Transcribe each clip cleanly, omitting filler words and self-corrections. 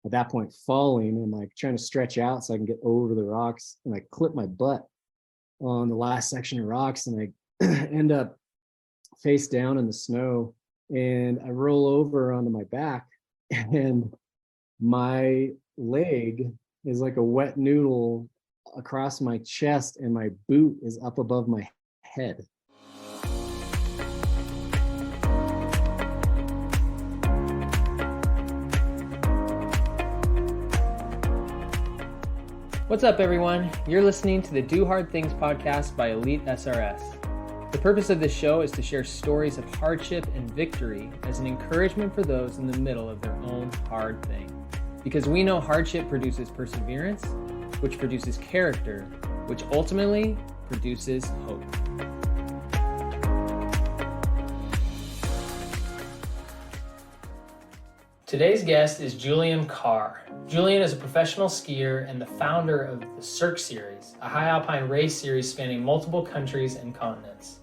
at that point falling and like trying to stretch out so I can get over the rocks, and I clip my butt on the last section of rocks, and I end up face down in the snow, and I roll over onto my back, and my leg is like a wet noodle across my chest, and my boot is up above my head. What's up, everyone? You're listening to the Do Hard Things podcast by Elite SRS. The purpose of this show is to share stories of hardship and victory as an encouragement for those in the middle of their own hard thing. Because we know hardship produces perseverance, which produces character, which ultimately produces hope. Today's guest is Julian Carr. Julian is a professional skier and the founder of the Cirque Series, a high alpine race series spanning multiple countries and continents.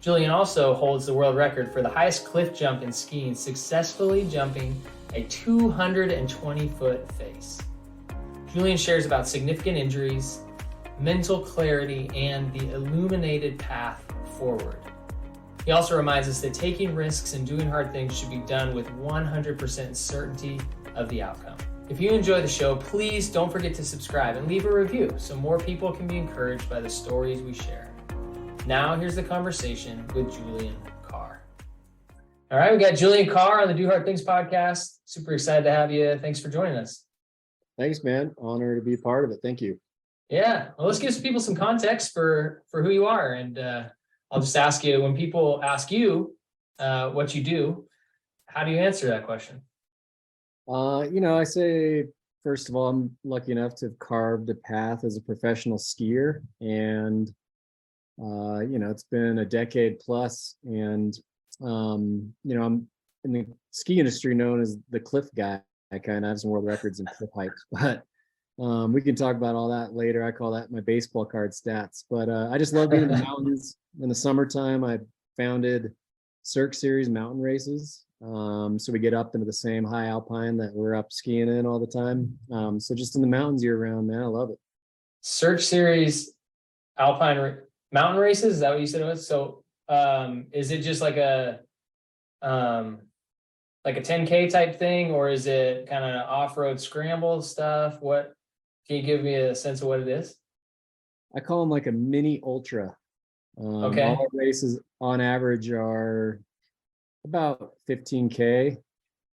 Julian also holds the world record for the highest cliff jump in skiing, successfully jumping a 220-foot face. Julian shares about significant injuries, mental clarity, and the illuminated path forward. He also reminds us that taking risks and doing hard things should be done with 100% certainty of the outcome. If you enjoy the show, please don't forget to subscribe and leave a review so more people can be encouraged by the stories we share. Now, here's the conversation with Julian Carr. All right, we got Julian Carr on the Do Hard Things podcast. Super excited to have you. Thanks for joining us. Thanks, man. Honor to be a part of it. Thank you. Yeah, well, let's give some people some context for who you are. And I'll just ask you, when people ask you what you do, how do you answer that question? I say, first of all, I'm lucky enough to have carved a path as a professional skier, and it's been a decade plus, and I'm in the ski industry known as the cliff guy. I kind of have some world records in cliff hikes, but we can talk about all that later. I call that my baseball card stats, but I just love being in the mountains. In the summertime, I founded Cirque Series mountain races. So we get up into the same high alpine that we're up skiing in all the time. So just in the mountains year round, man, I love it. Cirque Series alpine mountain races, is that what you said it was? So is it just like a 10K type thing, or is it kind of off-road scramble stuff? What can you give me a sense of what it is? I call them like a mini ultra. Okay. All our races on average are about 15K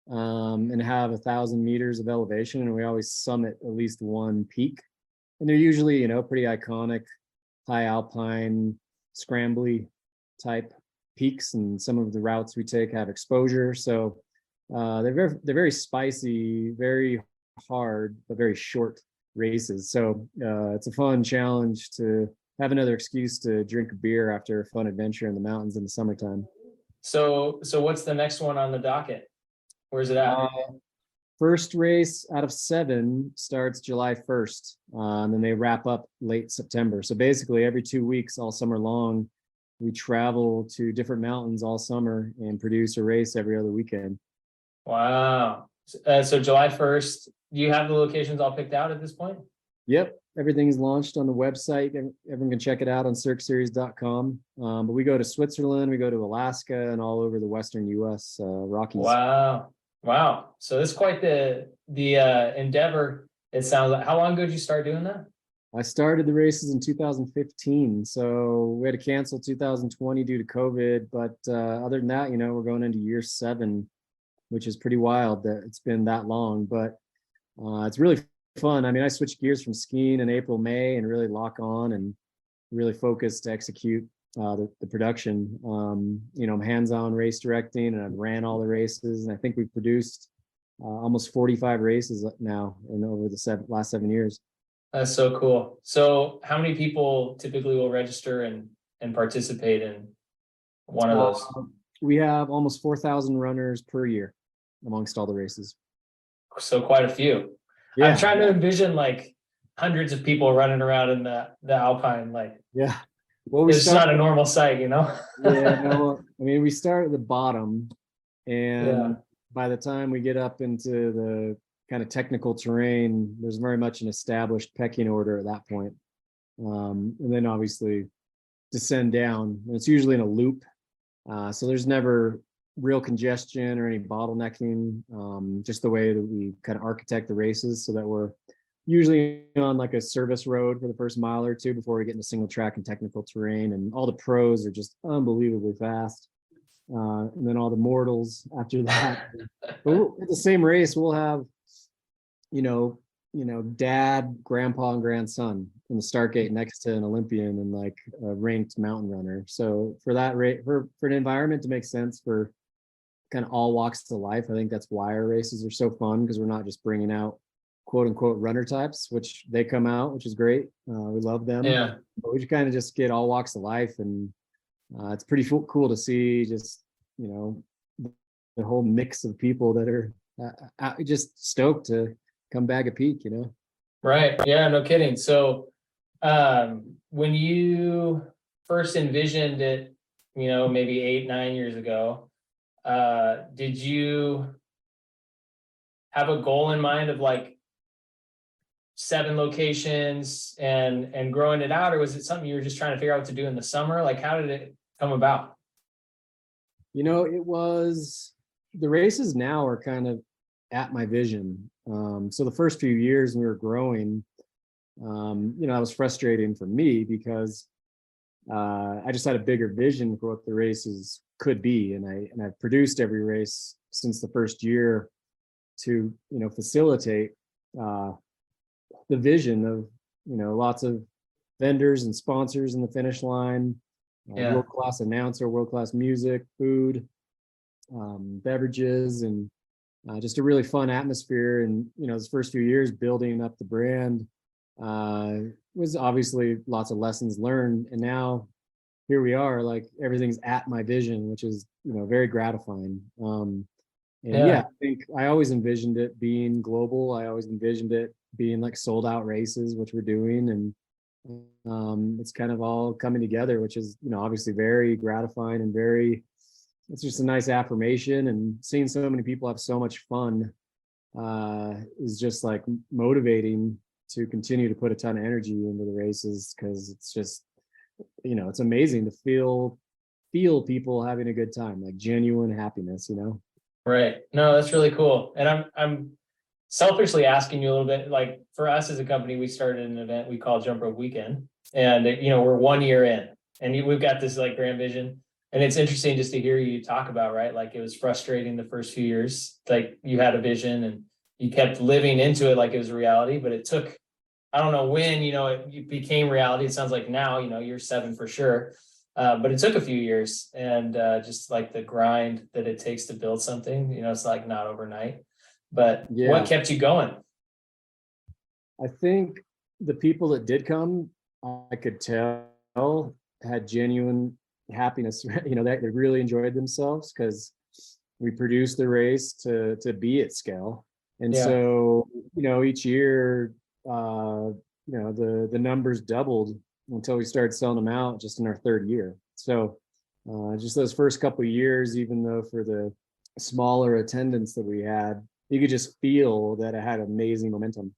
and have 1,000 meters of elevation, and we always summit at least one peak. And they're usually, pretty iconic, high alpine, scrambly type peaks, and some of the routes we take have exposure. So they're very spicy, very hard, but very short races. So it's a fun challenge to have another excuse to drink a beer after a fun adventure in the mountains in the summertime. So what's the next one on the docket? Where's it at? First race out of 7 starts July 1st, and then they wrap up late September. So basically every 2 weeks, all summer long, we travel to different mountains all summer and produce a race every other weekend. Wow. So July 1st, do you have the locations all picked out at this point? Yep. Everything's launched on the website. Everyone can check it out on cirqueseries.com. But we go to Switzerland, we go to Alaska, and all over the Western U.S. Rockies. Wow. So it's quite the endeavor. It sounds like. How long ago did you start doing that? I started the races in 2015. So we had to cancel 2020 due to COVID. But other than that, we're going into year 7, which is pretty wild that it's been that long. But it's really fun. I mean, I switched gears from skiing in April, May, and really lock on and really focus to execute the production. I'm hands-on race directing, and I've ran all the races, and I think we've produced almost 45 races now and over the last 7 years. That's so cool. So how many people typically will register and participate in one of those? We have almost 4,000 runners per year amongst all the races. So quite a few. Yeah. I'm trying to envision like hundreds of people running around in the alpine. Yeah. Well, it's not a normal sight, Yeah. No, I mean, we start at the bottom, and by the time we get up into kind of technical terrain, there's very much an established pecking order at that point. And then obviously descend down. And it's usually in a loop. So there's never real congestion or any bottlenecking, just the way that we kind of architect the races so that we're usually on like a service road for the first mile or two before we get into single track and technical terrain. And all the pros are just unbelievably fast. And then all the mortals after that. But at the same race, we'll have, dad, grandpa, and grandson in the start gate next to an Olympian and like a ranked mountain runner. So for that rate, for an environment to make sense for kind of all walks of life, I think that's why our races are so fun, because we're not just bringing out quote unquote runner types, which they come out, which is great. We love them. Yeah. But we kind of just get all walks of life, and it's pretty cool to see just, the whole mix of people that are just stoked to come back a peak, Right. Yeah, no kidding. So when you first envisioned it, maybe 8-9 years ago, did you have a goal in mind of like 7 locations and growing it out, or was it something you were just trying to figure out what to do in the summer? Like, how did it come about? It was, the races now are kind of at my vision. So the first few years when we were growing, that was frustrating for me because I just had a bigger vision for what the races could be, and I've produced every race since the first year to facilitate the vision of lots of vendors and sponsors in the finish line, world-class announcer, world-class music, food, beverages, and just a really fun atmosphere. And those first few years building up the brand was obviously lots of lessons learned, and now here we are, like everything's at my vision, which is very gratifying. I think I always envisioned it being global. I always envisioned it being like sold out races, which we're doing, and it's kind of all coming together, which is obviously very gratifying and it's just a nice affirmation. And seeing so many people have so much fun is just like motivating to continue to put a ton of energy into the races, because it's just it's amazing to feel people having a good time, like genuine happiness. Right. No, that's really cool. And I'm selfishly asking you a little bit, like for us as a company, we started an event we call Jump Rope Weekend, and we're 1 year in, and we've got this like grand vision. And it's interesting just to hear you talk about, right? Like it was frustrating the first few years, like you had a vision and you kept living into it like it was reality, but it took, I don't know when, it became reality. It sounds like now, you're 7 for sure. But it took a few years, and just like the grind that it takes to build something, it's like not overnight. But what kept you going? I think the people that did come, I could tell had genuine happiness, that they really enjoyed themselves, because we produced the race to be at scale. And so, each year, the numbers doubled until we started selling them out just in our 3rd year. So just those first couple of years, even though for the smaller attendance that we had, you could just feel that it had amazing momentum.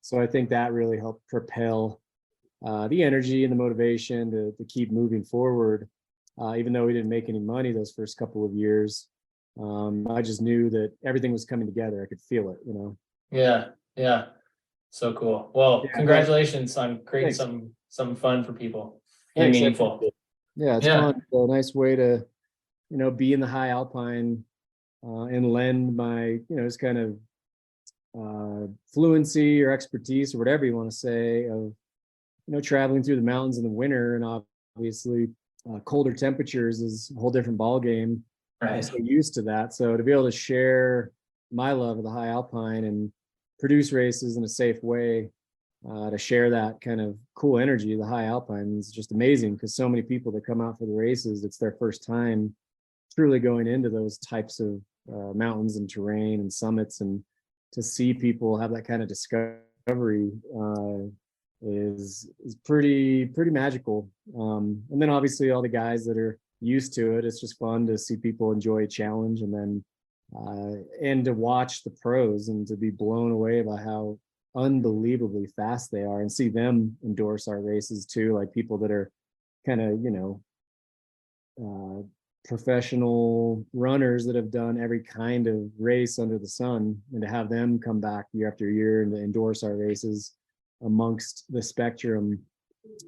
So I think that really helped propel the energy and the motivation to keep moving forward. Even though we didn't make any money those first couple of years, I just knew that everything was coming together. I could feel it, Yeah. So cool. Well, congratulations on creating something fun for people and meaningful. It's fun. So a nice way to, be in the high alpine and lend my, this kind of fluency or expertise or whatever you want to say of, traveling through the mountains in the winter, and obviously colder temperatures is a whole different ball game. Right. I'm so used to that. So to be able to share my love of the high alpine and produce races in a safe way, to share that kind of cool energy of the high alpine is just amazing, because so many people that come out for the races, it's their first time truly going into those types of mountains and terrain and summits, and to see people have that kind of discovery is pretty magical. And then obviously all the guys that are used to it, it's just fun to see people enjoy a challenge and then and to watch the pros and to be blown away by how unbelievably fast they are, and see them endorse our races too, like people that are kind of, professional runners that have done every kind of race under the sun, and to have them come back year after year and to endorse our races amongst the spectrum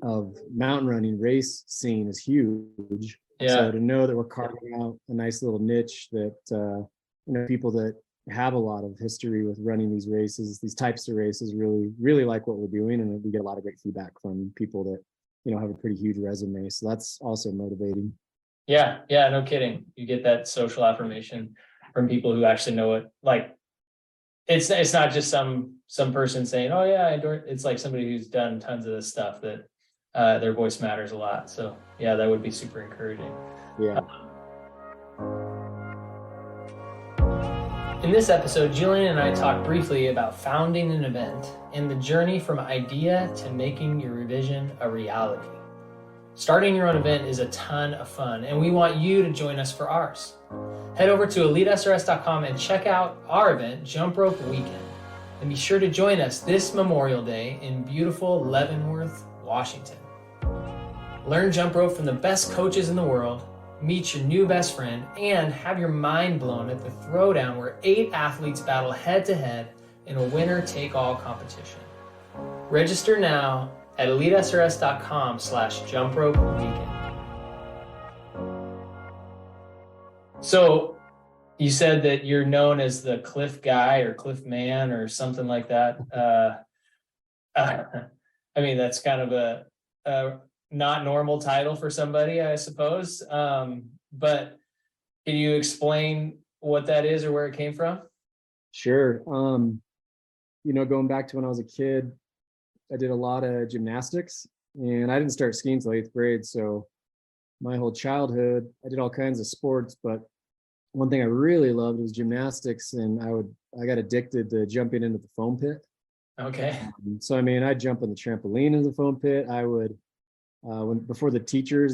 of mountain running race scene is huge. So to know that we're carving out a nice little niche that people that have a lot of history with running these races, these types of races, really like what we're doing, and we get a lot of great feedback from people that have a pretty huge resume. So that's also motivating. Yeah, no kidding. You get that social affirmation from people who actually know it. Like, it's not just some person saying, "Oh yeah, I adore it." It's like somebody who's done tons of this stuff that their voice matters a lot. So yeah, that would be super encouraging. Yeah. In this episode, Julian and I talked briefly about founding an event and the journey from idea to making your vision a reality. Starting your own event is a ton of fun, and we want you to join us for ours. Head over to EliteSRS.com and check out our event, Jump Rope Weekend. And be sure to join us this Memorial Day in beautiful Leavenworth, Washington. Learn jump rope from the best coaches in the world, meet your new best friend, and have your mind blown at the throwdown where 8 athletes battle head-to-head in a winner-take-all competition. Register now at EliteSRS.com/jumpropeweekend. So you said that you're known as the cliff guy or cliff man or something like that. I mean, that's kind of a not normal title for somebody, I suppose. But can you explain what that is or where it came from? Sure. Going back to when I was a kid, I did a lot of gymnastics, and I didn't start skiing until 8th grade. So my whole childhood, I did all kinds of sports, but one thing I really loved was gymnastics, and I got addicted to jumping into the foam pit. Okay. So, I'd jump on the trampoline in the foam pit. I would, before the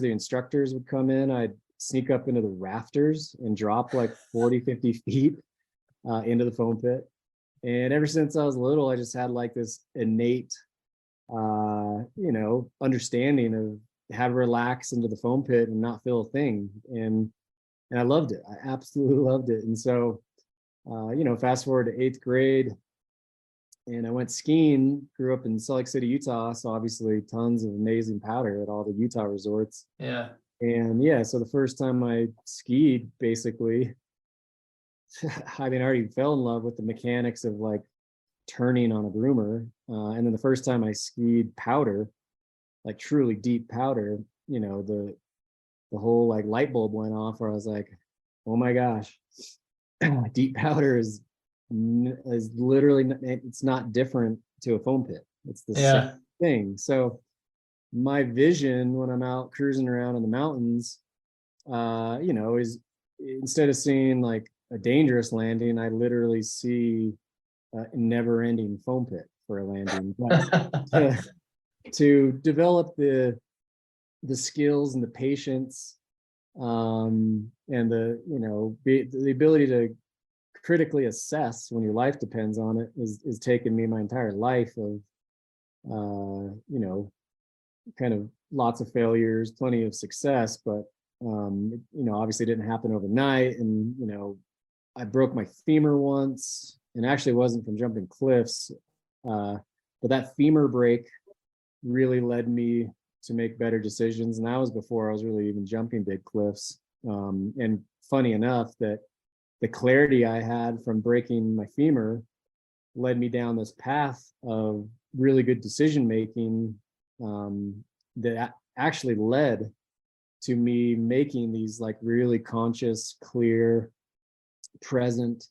instructors would come in, I'd sneak up into the rafters and drop like 40, 50 feet into the foam pit. And ever since I was little, I just had like this innate understanding of how to relax into the foam pit and not feel a thing. And I loved it. I absolutely loved it. And so, fast forward to 8th grade, and I went skiing, grew up in Salt Lake City, Utah. So obviously tons of amazing powder at all the Utah resorts. Yeah. And so the first time I skied, basically, I already fell in love with the mechanics of like turning on a groomer. And then the first time I skied powder, like truly deep powder, the whole like light bulb went off where I was like, oh my gosh, deep powder is literally, it's not different to a foam pit. It's the same thing. So my vision when I'm out cruising around in the mountains, is instead of seeing like a dangerous landing, I literally see a never-ending foam pit for a landing. But to develop the skills and the patience, and the ability to critically assess when your life depends on it is taken me my entire life of kind of lots of failures, plenty of success, but obviously didn't happen overnight. And I broke my femur once, and actually wasn't from jumping cliffs, but that femur break really led me to make better decisions. And that was before I was really even jumping big cliffs. And funny enough, that the clarity I had from breaking my femur led me down this path of really good decision making, that actually led to me making these like really conscious, clear, present,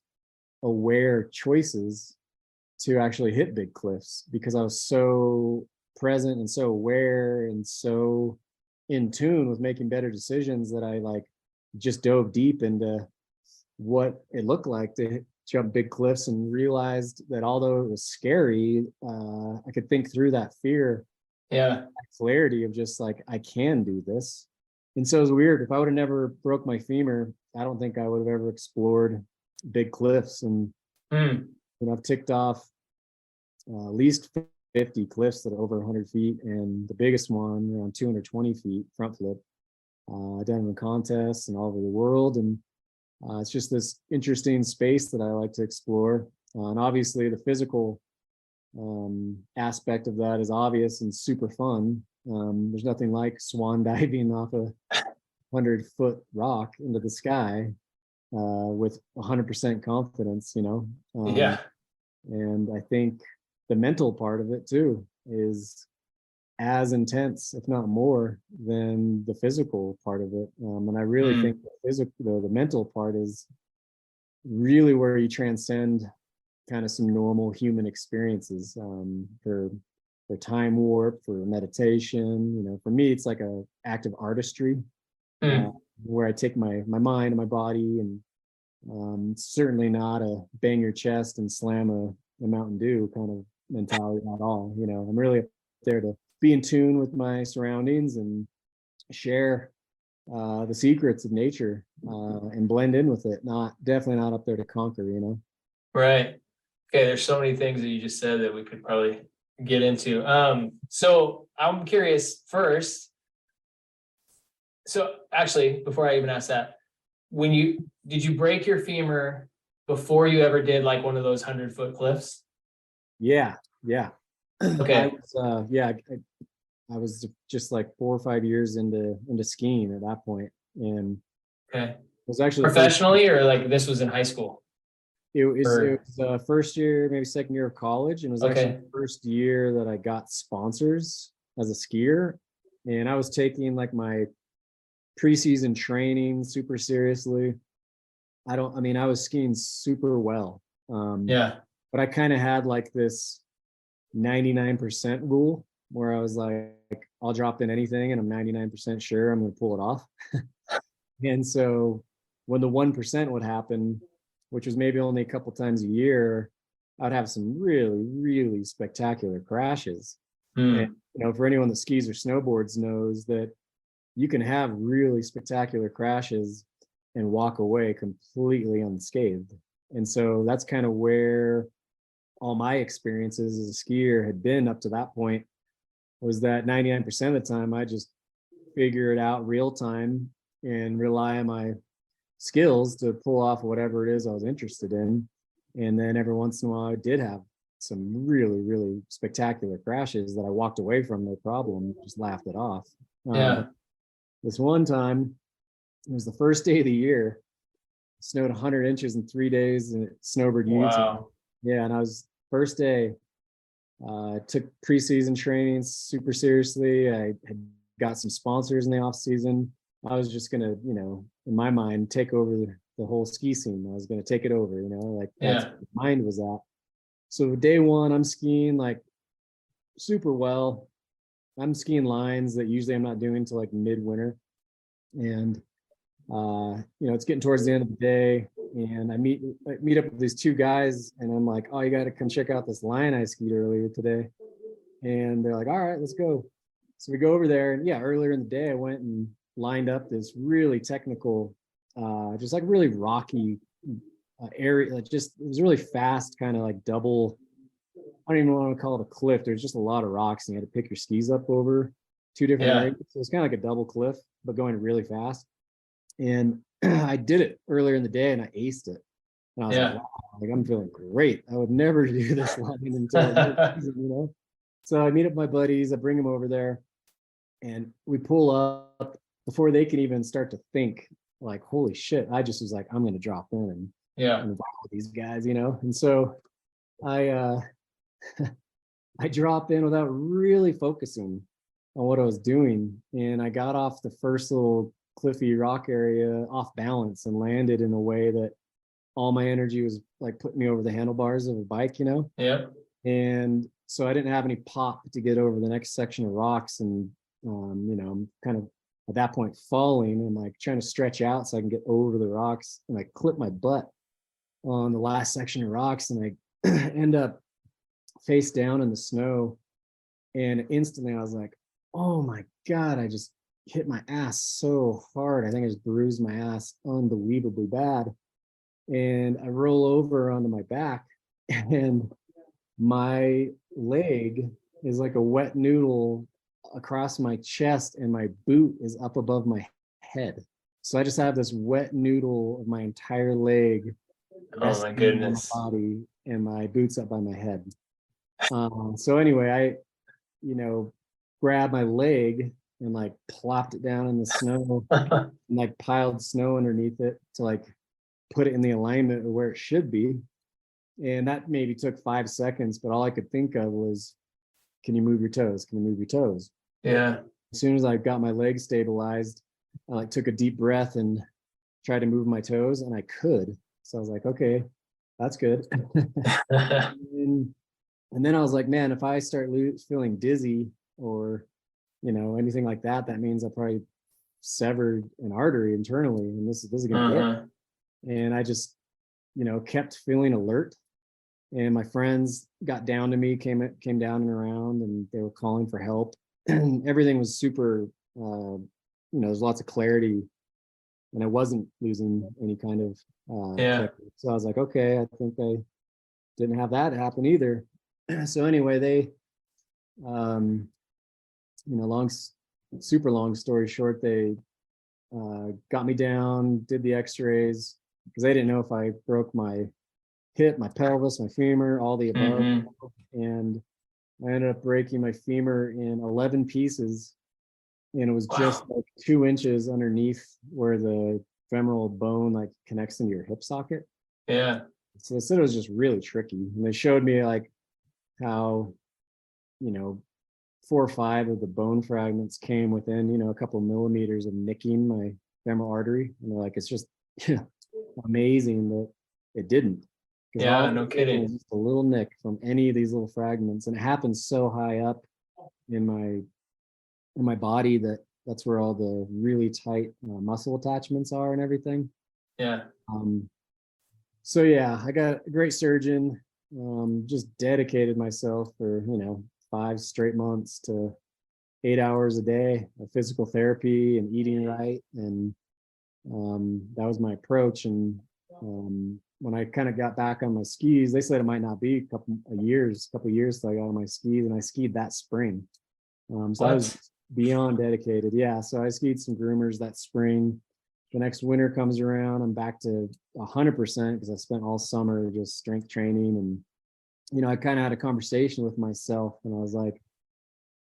aware choices to actually hit big cliffs, because I was so present and so aware and so in tune with making better decisions that I like just dove deep into what it looked like to jump big cliffs, and realized that although it was scary, I could think through that fear. Yeah. Clarity of just like, I can do this. And so it was weird. If I would have never broke my femur, I don't think I would have ever explored big cliffs. And Mm. I've ticked off at least 50 cliffs that are over 100 feet, and the biggest one around 220 feet front flip. Done in contests and all over the world, and it's just this interesting space that I like to explore. And obviously, the physical aspect of that is obvious and super fun. There's nothing like swan diving off a 100-foot rock into the sky with 100% confidence, Yeah. and I think the mental part of it too is as intense, if not more, than the physical part of it. And I really Mm. think the mental part is really where you transcend kind of some normal human experiences, for time warp, for meditation. For me, it's like a act of artistry, uh, Mm. where I take my mind and my body, and certainly not a bang your chest and slam a Mountain Dew kind of mentality at all. I'm really up there to be in tune with my surroundings and share the secrets of nature, and blend in with it. Definitely not up there to conquer. Right. Okay, there's so many things that you just said that we could probably get into. So I'm curious first. So actually, before I even ask that, did you break your femur before you ever did like one of those 100-foot cliffs? Yeah, yeah. I Okay. was I was just like 4 or 5 years into skiing at that point, and Okay. it was actually the first. Professionally, or like this was in high school? It was first year, maybe second year of college, and it was actually Okay. the first year that I got sponsors as a skier. And I was taking like my preseason training super seriously. I was skiing super well. Yeah. But I kind of had like this 99% rule where I was like, I'll drop in anything and I'm 99% sure I'm going to pull it off. And so when the 1% would happen, which was maybe only a couple times a year, I'd have some really, really spectacular crashes. And, Mm. for anyone that skis or snowboards knows that you can have really spectacular crashes and walk away completely unscathed. And so that's kind of where all my experiences as a skier had been up to that point, was that 99% of the time I just figure it out real time and rely on my skills to pull off whatever it is I was interested in. And then every once in a while I did have some really, really spectacular crashes that I walked away from no problem, just laughed it off. Yeah. This one time, it was the first day of the year. It snowed 100 inches in 3 days in Snowbird, Utah. Wow. Yeah, and I was first day. Took preseason training super seriously. I had got some sponsors in the off season. I was just gonna, in my mind, take over the whole ski scene. I was gonna take it over, like that's Yeah. where my mind was at. So day one, I'm skiing like super well. I'm skiing lines that usually I'm not doing till like midwinter. And it's getting towards the end of the day, and I meet up with these two guys, and I'm like, oh, you got to come check out this line I skied earlier today. And they're like, all right, let's go. So we go over there, and yeah, earlier in the day, I went and lined up this really technical, just like really rocky area. Like just it was really fast, kind of like double. I don't even want to call it a cliff. There's just a lot of rocks, and you had to pick your skis up over two different Yeah. areas. So it's kind of like a double cliff, but going really fast. And I did it earlier in the day and I aced it. And I was like, Yeah. wow, like I'm feeling great. I would never do this line until mid-season. So I meet up with my buddies, I bring them over there, and we pull up before they can even start to think, like, holy shit. I just was like, I'm gonna drop in Yeah. and vibe with these guys. And so I I dropped in without really focusing on what I was doing. And I got off the first little cliffy rock area off balance and landed in a way that all my energy was like putting me over the handlebars of a bike. Yeah. And so I didn't have any pop to get over the next section of rocks. And, I'm kind of at that point falling and like trying to stretch out so I can get over the rocks. And I clip my butt on the last section of rocks, and I end up face down in the snow. And instantly I was like, oh my God, I just hit my ass so hard. I think I just bruised my ass unbelievably bad. and I roll over onto my back, and my leg is like a wet noodle across my chest, and my boot is up above my head. So I just have this wet noodle of my entire leg Oh my resting on my goodness. body, and my boots up by my head. So anyway, I, you know, grabbed my leg and like plopped it down in the snow, and like piled snow underneath it to like put it in the alignment of where it should be. And that maybe took 5 seconds, but all I could think of was, can you move your toes? Can you move your toes? Yeah. As soon as I got my leg stabilized, I like took a deep breath and tried to move my toes, and I could. So I was like, okay, that's good. and, and then I was like, man, if I start feeling dizzy or, anything like that, that means I probably severed an artery internally, and this is gonna be it. Uh-huh. And I just, kept feeling alert. And my friends got down to me, came down and around, and they were calling for help. And everything was super, there's lots of clarity, and I wasn't losing any kind of Yeah. technique. So I was like, okay, I think I didn't have that happen either. So anyway, they, um, long, super long story short, they got me down, did the X-rays because they didn't know if I broke my hip, my pelvis, my femur, all the above. Mm-hmm. And I ended up breaking my femur in 11 pieces, and it was just Wow. like 2 inches underneath where the femoral bone like connects into your hip socket. Yeah. So they said it was just really tricky. And they showed me like how, you know, 4 or 5 of the bone fragments came within, a couple of millimeters of nicking my femoral artery. And they're like, it's just amazing that it didn't. Because all Yeah, it no was taking was kidding. just a little nick from any of these little fragments. And it happens so high up in my body that that's where all the really tight muscle attachments are and everything. Yeah. Um, so yeah, I got a great surgeon. Just dedicated myself for 5 straight months to 8 hours a day of physical therapy and eating right, and that was my approach. And when I kind of got back on my skis, they said it might not be a couple years till I got on my skis, and I skied that spring. So I was What? beyond dedicated. Yeah. So I skied some groomers that spring. The next winter comes around, I'm back to 100% because I spent all summer just strength training. And, I kind of had a conversation with myself, and I was like,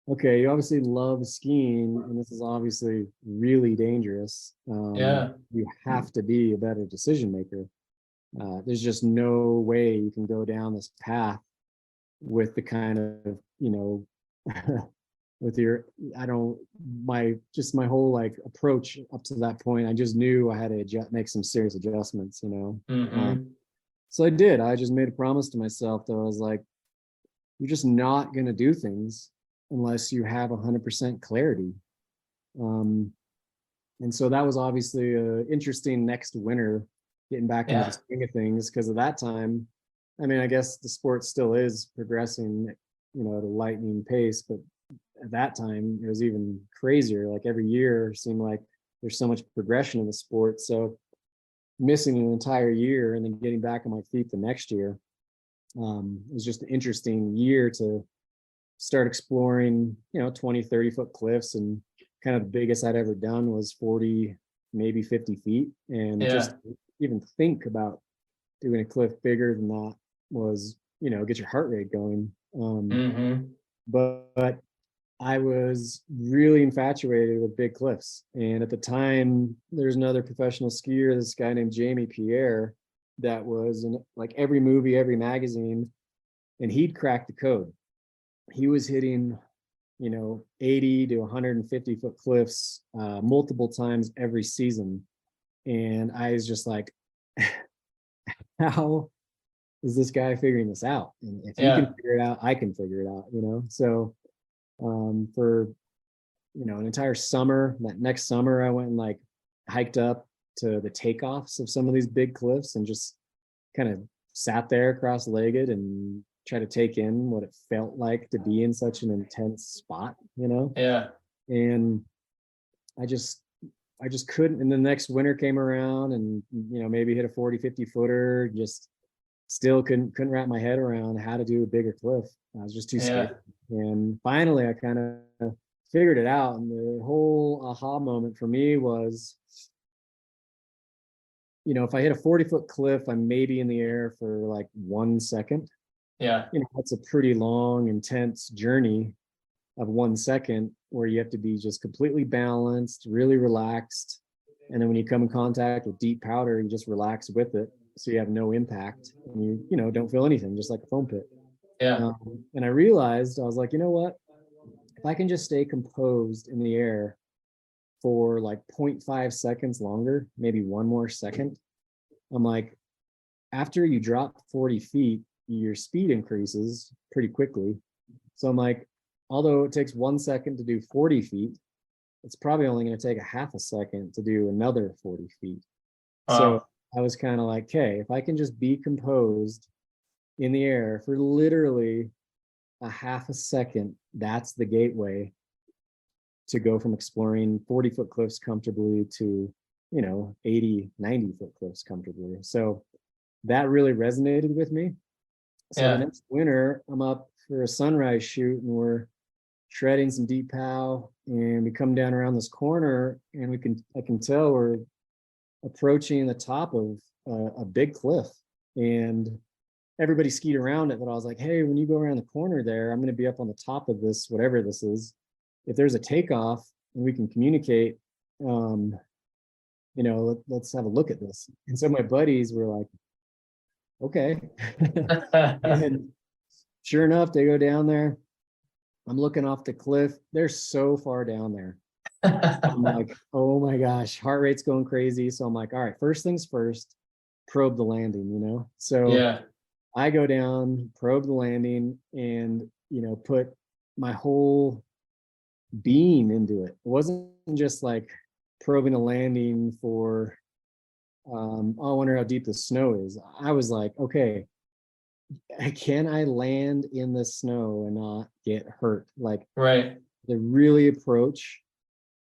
okay, you obviously love skiing, and this is obviously really dangerous. Yeah. You have to be a better decision maker. There's just no way you can go down this path with the kind of, with your, I don't, my whole like approach up to that point, I just knew I had to make some serious adjustments. Mm-hmm. So I did. I just made a promise to myself that I was like, you're just not going to do things unless you have 100% clarity. Um, and so that was obviously a interesting next winter, getting back into the Yeah. swing of things, because at that time, I mean, I guess the sport still is progressing, at a lightning pace, but at that time it was even crazier. Like every year seemed like there's so much progression in the sport. So missing an entire year and then getting back on my feet the next year, it was just an interesting year to start exploring, 20, 30 foot cliffs. And kind of the biggest I'd ever done was 40, maybe 50 feet. And just Yeah. even think about doing a cliff bigger than that was, get your heart rate going. Mm-hmm. But I was really infatuated with big cliffs. And at the time, there's another professional skier, this guy named Jamie Pierre, that was in like every movie, every magazine, and he'd cracked the code. He was hitting, 80 to 150 foot cliffs multiple times every season. And I was just like, how is this guy figuring this out? And if he can Yeah. figure it out, I can figure it out. So for an entire summer. That next summer, I went and like hiked up to the takeoffs of some of these big cliffs and just kind of sat there cross-legged and try to take in what it felt like to be in such an intense spot. Yeah. And I just I just couldn't. And the next winter came around and, maybe hit a 40, 50 footer, just still couldn't wrap my head around how to do a bigger cliff. I was just too Yeah. scared. And finally I kind of figured it out. And the whole aha moment for me was, if I hit a 40-foot cliff, I'm maybe in the air for like 1 second. Yeah. That's a pretty long, intense journey of 1 second where you have to be just completely balanced, really relaxed. And then when you come in contact with deep powder, you just relax with it. So you have no impact and you don't feel anything, just like a foam pit. Yeah. And I realized, I was like, you know what? If I can just stay composed in the air for like 0.5 seconds longer, maybe one more second, I'm like, after you drop 40 feet, your speed increases pretty quickly. So I'm like, although it takes 1 second to do 40 feet, it's probably only going to take a half a second to do another 40 feet. So I was kind of like, okay, if I can just be composed in the air for literally a half a second, that's the gateway to go from exploring 40-foot cliffs comfortably to, 80, 90-foot cliffs comfortably. So that really resonated with me. So the next winter, I'm up for a sunrise shoot and we're shredding some deep pow, and we come down around this corner and I can tell we're approaching the top of a big cliff, and everybody skied around it. But I was like, hey, when you go around the corner there, I'm going to be up on the top of this, whatever this is. If there's a takeoff and we can communicate, let's have a look at this. And so my buddies were like, okay. And sure enough, they go down there. I'm looking off the cliff. They're so far down there. I'm like, oh my gosh, heart rate's going crazy. So I'm like, all right, first things first, probe the landing, So I go down, probe the landing, and, put my whole being into it. It wasn't just like probing a landing for, I wonder how deep the snow is. I was like, okay, can I land in the snow and not get hurt? Like, right. the really approach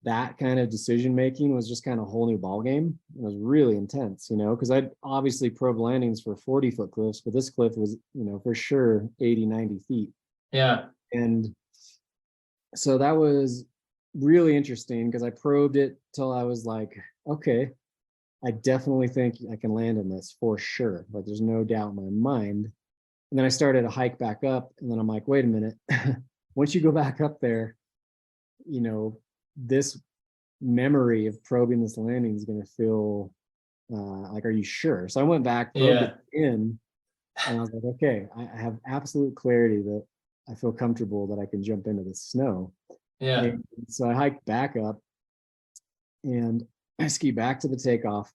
that kind of decision making was just kind of a whole new ball game. It was really intense, because I'd obviously probed landings for 40-foot cliffs, but this cliff was, for sure 80, 90 feet. Yeah. And so that was really interesting because I probed it till I was like, okay, I definitely think I can land in this for sure. Like, there's no doubt in my mind. And then I started to hike back up, and then I'm like, wait a minute. Once you go back up there, this memory of probing this landing is going to feel like, are you sure? So I went back, probed it in, and I was like, okay, I have absolute clarity that I feel comfortable that I can jump into the snow. Yeah. And so I hiked back up and I ski back to the takeoff.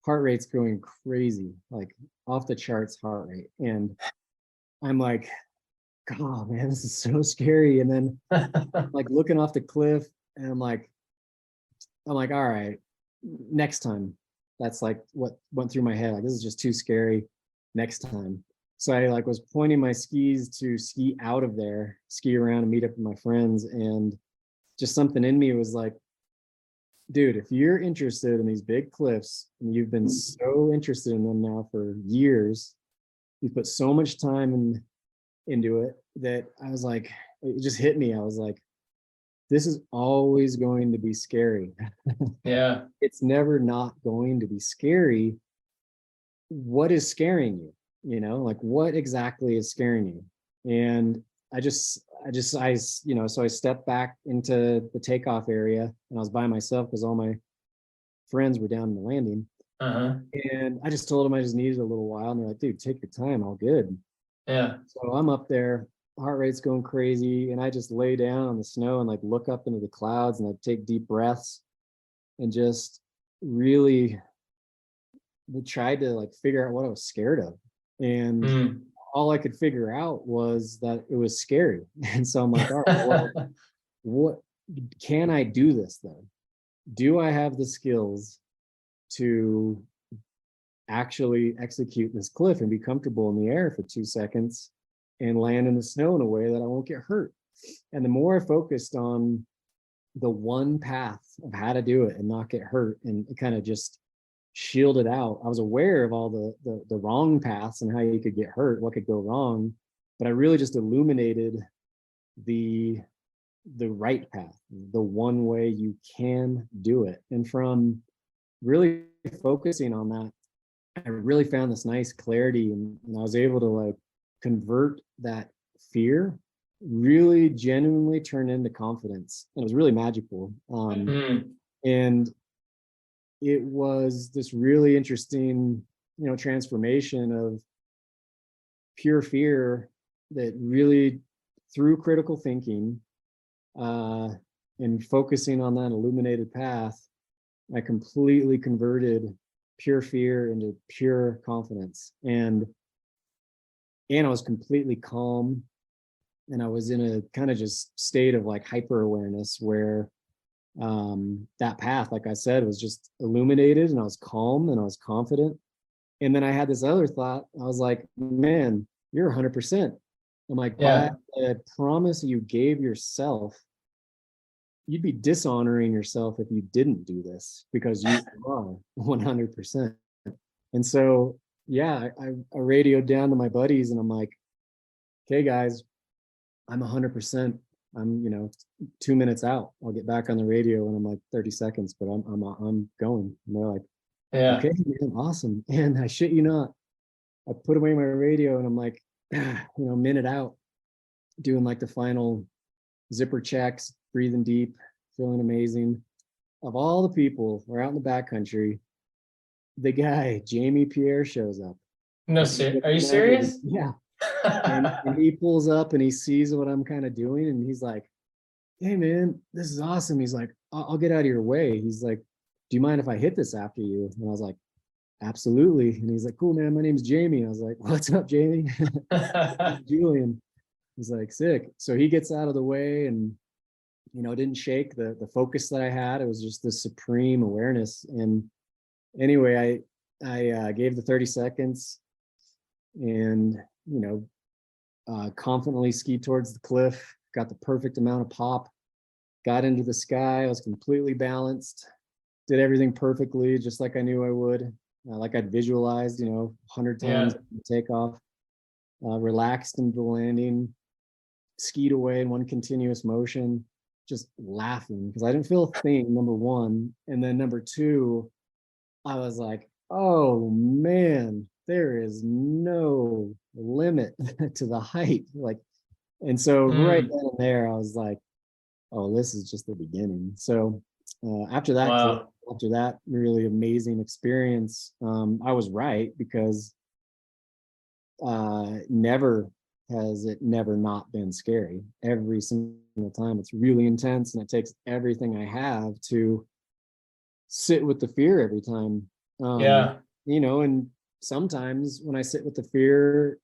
Heart rate's going crazy, like off the charts heart rate. And I'm like, God, man, this is so scary. And then like looking off the cliff, and I'm like, all right, next time. That's like what went through my head. Like, this is just too scary. Next time. So I like was pointing my skis to ski out of there, ski around and meet up with my friends. And just something in me was like, dude, if you're interested in these big cliffs and you've been so interested in them now for years, you put so much time into it, that I was like, it just hit me. I was like, this is always going to be scary. Yeah. It's never not going to be scary. What is scaring you? Like, what exactly is scaring you? And so I stepped back into the takeoff area, and I was by myself because all my friends were down in the landing. And I just told them I just needed a little while, and they're like, dude, take your time, all good. Yeah. So I'm up there, heart rate's going crazy, and I just lay down on the snow and like look up into the clouds and like take deep breaths and just really tried to like figure out what I was scared of. And all I could figure out was that it was scary. And so I'm like, all right, well, what can I do this then? Do I have the skills to actually execute this cliff and be comfortable in the air for 2 seconds and land in the snow in a way that I won't get hurt? And the more I focused on the one path of how to do it and not get hurt, and it kind of just shielded out. I was aware of all the wrong paths and how you could get hurt, what could go wrong, but I really just illuminated the right path, the one way you can do it. And from really focusing on that, I really found this nice clarity, and I was able to like convert that fear really genuinely turn into confidence. And it was really magical. Mm. And it was this really interesting, transformation of pure fear that really, through critical thinking and focusing on that illuminated path, I completely converted pure fear into pure confidence. And I was completely calm, and I was in a kind of just state of like hyper awareness where that path, like I said, was just illuminated, and I was calm and I was confident. And then I had this other thought. I was like, man, you're 100%. I'm like, by Yeah. the promise you gave yourself, you'd be dishonoring yourself if you didn't do this, because you are 100%. And so, yeah, I radioed down to my buddies, and I'm like, okay, guys, I'm 100%. I'm 2 minutes out. I'll get back on the radio, and I'm like 30 seconds, but I'm going. And they're like, Yeah. okay, man, awesome. And I shit you not, I put away my radio, and I'm like, minute out, doing like the final zipper checks, breathing deep, feeling amazing. Of all the people, we're out in the backcountry, the guy, Jamie Pierre, shows up. No, are you serious? Yeah. And he pulls up and he sees what I'm kind of doing, and he's like, hey man, this is awesome. He's like, I'll get out of your way. He's like, do you mind if I hit this after you? And I was like, absolutely. And he's like, cool, man, my name's Jamie. I was like, what's up, Jamie? Julian. He's like, sick. So he gets out of the way, and it didn't shake the focus that I had. It was just this supreme awareness. And anyway, I gave the 30 seconds, and confidently skied towards the cliff, got the perfect amount of pop, got into the sky. I was completely balanced, did everything perfectly, just like I knew I would, like I'd visualized, 100 times. Yeah. Takeoff, relaxed into the landing, skied away in one continuous motion, just laughing because I didn't feel a thing, number one. And then number two, I was like, oh man, there is no limit to the height. Like, and so right Mm. then and there, I was like, oh, this is just the beginning. So after that clip, Wow. after that really amazing experience, I was right, because never has it never not been scary. Every single time, it's really intense, and it takes everything I have to sit with the fear every time. Yeah. And sometimes when I sit with the fear,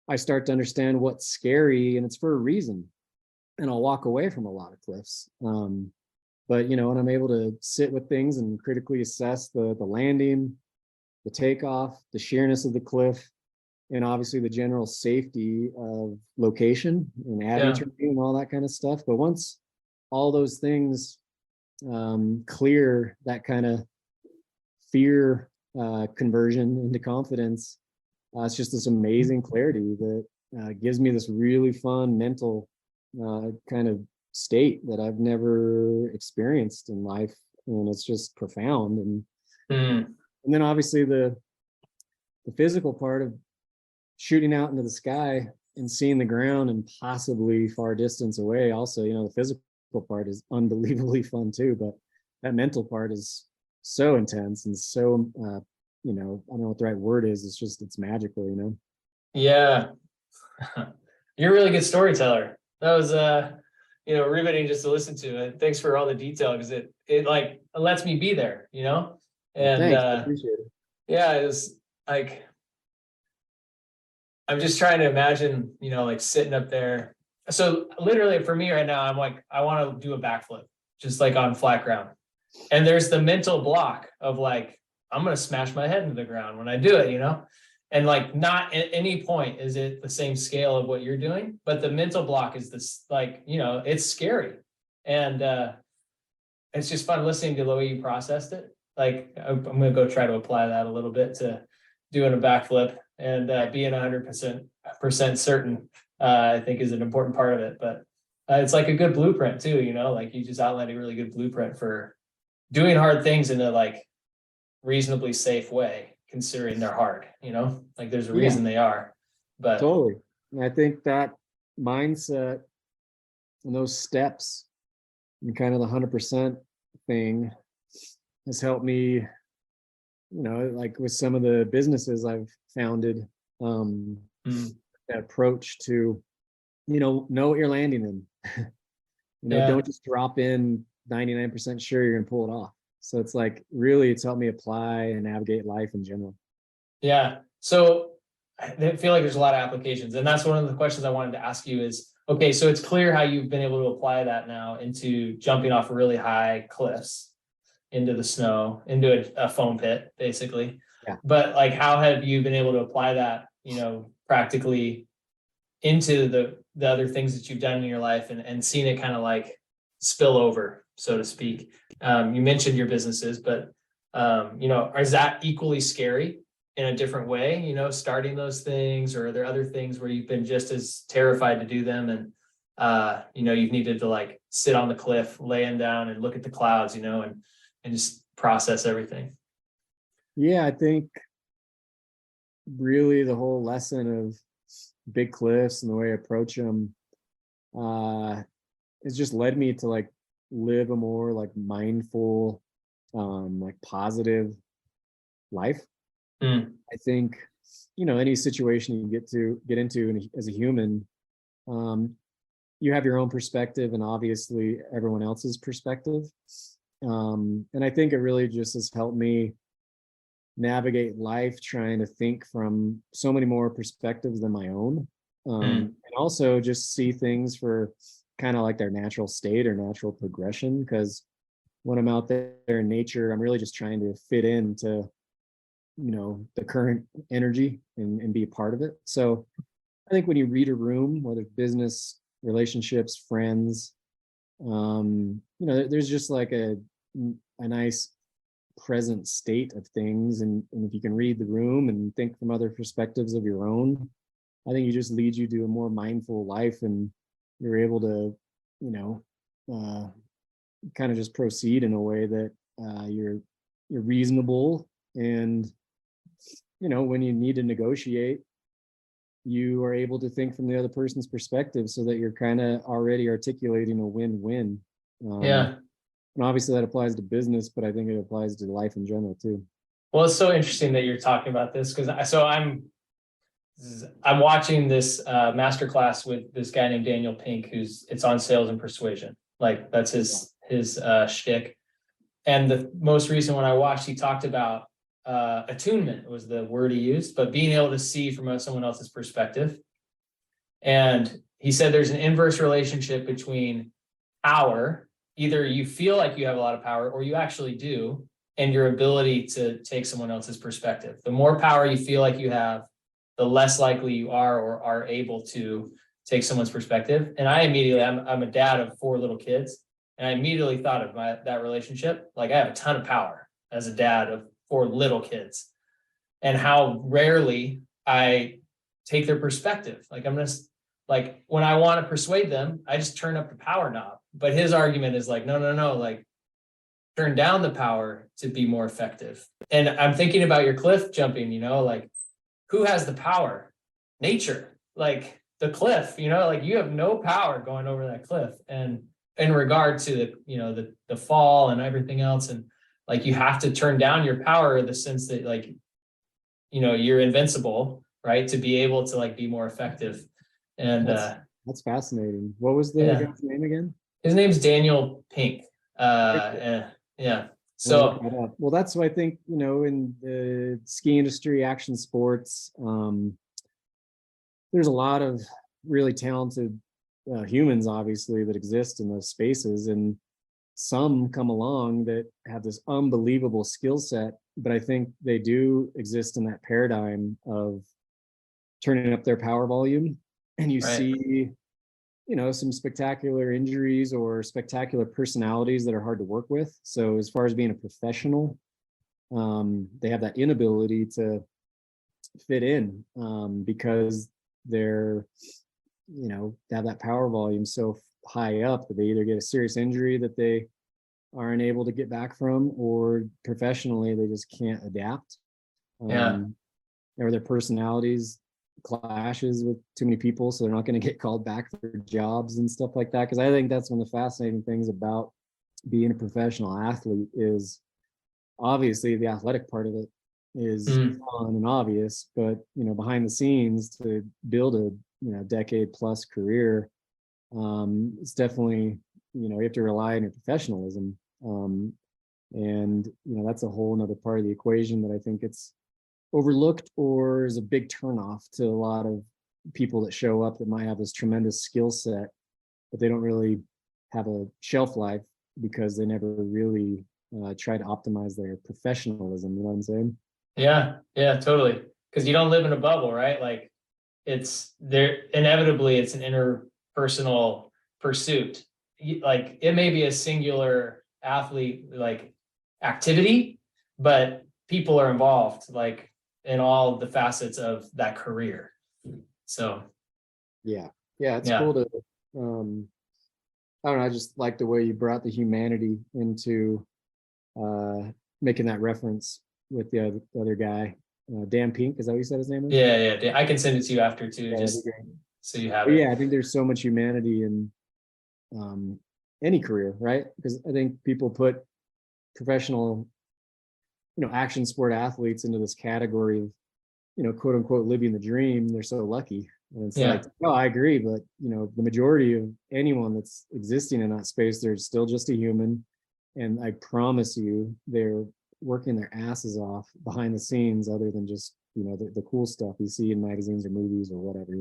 I start to understand what's scary, and it's for a reason. And I'll walk away from a lot of cliffs. But when I'm able to sit with things and critically assess the landing, the takeoff, the sheerness of the cliff, and obviously the general safety of location and adding Yeah. terrain and all that kind of stuff. But once all those things clear that kind of fear conversion into confidence, it's just this amazing clarity that gives me this really fun mental kind of state that I've never experienced in life. And it's just profound. Mm. And then obviously the physical part of shooting out into the sky and seeing the ground and possibly far distance away. Also, the physical part is unbelievably fun too, but that mental part is so intense and so, I don't know what the right word is. It's magical. Yeah. You're a really good storyteller. That was riveting just to listen to. And thanks for all the detail, because it like it lets me be there, Well, and thanks. I appreciate it. yeah, it was like I'm just trying to imagine, like sitting up there. So literally for me right now, I'm like, I want to do a backflip just like on flat ground. And there's the mental block of like, I'm going to smash my head into the ground when I do it, and like not at any point is it the same scale of what you're doing, but the mental block is this, like, it's scary. And it's just fun listening to the way you processed it. Like I'm gonna go try to apply that a little bit to doing a backflip and being 100% certain. I think is an important part of it, but it's like a good blueprint too. You know, like you just outlined a really good blueprint for doing hard things in a like reasonably safe way, considering they're hard. You know, like there's a Yeah, reason they are. But totally. And I think that mindset and those steps and kind of the 100% thing has helped me, like with some of the businesses I've founded, that approach to, know what you're landing in. yeah, Don't just drop in 99% sure you're gonna pull it off. So it's like really it's helped me apply and navigate life in general. yeah. So I feel like there's a lot of applications, and that's one of the questions I wanted to ask you is, okay, so it's clear how you've been able to apply that now into jumping off really high cliffs into the snow, into a foam pit, basically. Yeah. But like, how have you been able to apply that, practically into the other things that you've done in your life and seen it kind of like spill over, so to speak? You mentioned your businesses, but is that equally scary in a different way, starting those things, or are there other things where you've been just as terrified to do them and you've needed to like sit on the cliff, laying down and look at the clouds, and just process everything? Yeah, I think really the whole lesson of big cliffs and the way I approach them has just led me to like live a more like mindful, like positive life. I think, any situation you get into as a human, you have your own perspective and obviously everyone else's perspective. And I think it really just has helped me navigate life trying to think from so many more perspectives than my own. And also just see things for kind of like their natural state or natural progression. Because when I'm out there in nature, I'm really just trying to fit into, the current energy and be a part of it. So I think when you read a room, whether business, relationships, friends, there's just like a nice present state of things. And if you can read the room and think from other perspectives of your own, I think it just leads you to a more mindful life, and you're able to, kind of just proceed in a way that you're reasonable. And, when you need to negotiate, you are able to think from the other person's perspective so that you're kind of already articulating a win-win. Yeah. And obviously that applies to business, but I think it applies to life in general too. Well, it's so interesting that you're talking about this, because I'm watching this masterclass with this guy named Daniel Pink, it's on sales and persuasion. Like that's his shtick. And the most recent one I watched, he talked about attunement was the word he used, but being able to see from someone else's perspective. And he said there's an inverse relationship between power. Either you feel like you have a lot of power or you actually do, and your ability to take someone else's perspective. The more power you feel like you have, the less likely you are or are able to take someone's perspective. And I immediately, I'm a dad of 4 little kids, and I immediately thought of that relationship. Like I have a ton of power as a dad of 4 little kids, and how rarely I take their perspective. Like I'm just like, when I want to persuade them, I just turn up the power knob. But his argument is like, no, like turn down the power to be more effective. And I'm thinking about your cliff jumping, like who has the power? Nature, like the cliff, like you have no power going over that cliff. And in regard to the fall and everything else, and like you have to turn down your power in the sense that like, you're invincible, right? To be able to like be more effective. And that's fascinating. What was the guy's name again? His name's Daniel Pink. Yeah. So well, that's what I think, in the ski industry, action sports, there's a lot of really talented humans, obviously, that exist in those spaces. And some come along that have this unbelievable skill set, but I think they do exist in that paradigm of turning up their power volume. And you see some spectacular injuries or spectacular personalities that are hard to work with. So as far as being a professional, they have that inability to fit in, because they're, they have that power volume so high up that they either get a serious injury that they aren't able to get back from, or professionally they just can't adapt, Yeah. or their personalities clashes with too many people, so they're not going to get called back for jobs and stuff like that. Because I think that's one of the fascinating things about being a professional athlete is, obviously the athletic part of it is Mm. fun and obvious, but behind the scenes, to build a decade plus career, it's definitely, you have to rely on your professionalism, and that's a whole nother part of the equation that I think it's overlooked, or is a big turnoff to a lot of people that show up that might have this tremendous skill set, but they don't really have a shelf life because they never really try to optimize their professionalism. You know what I'm saying? Yeah, yeah, totally. Because you don't live in a bubble, right? Like it's there inevitably it's an interpersonal pursuit. Like it may be a singular athlete like activity, but people are involved like in all the facets of that career. So Yeah. Yeah. It's yeah. cool to, um, I don't know. I just like the way you brought the humanity into uh, making that reference with the other guy, Dan Pink. Is that what you said his name is? Yeah, yeah. I can send it to you after too, Yeah, that'd be just great. so you have But it. yeah, I think there's so much humanity in, um, any career, right? Because I think people put professional, action sport athletes into this category of, quote unquote, living the dream. They're so lucky. And it's like, Yeah. oh, I agree. But, the majority of anyone that's existing in that space, they're still just a human. And I promise you, they're working their asses off behind the scenes, other than just, the cool stuff you see in magazines or movies or whatever.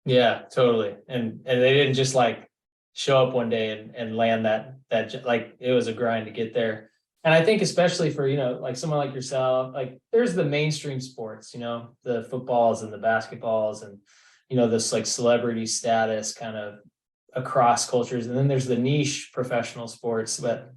Yeah, totally. And they didn't just like show up one day and land that like it was a grind to get there. And I think especially for, like someone like yourself, like there's the mainstream sports, the footballs and the basketballs and this like celebrity status kind of across cultures. And then there's the niche professional sports, but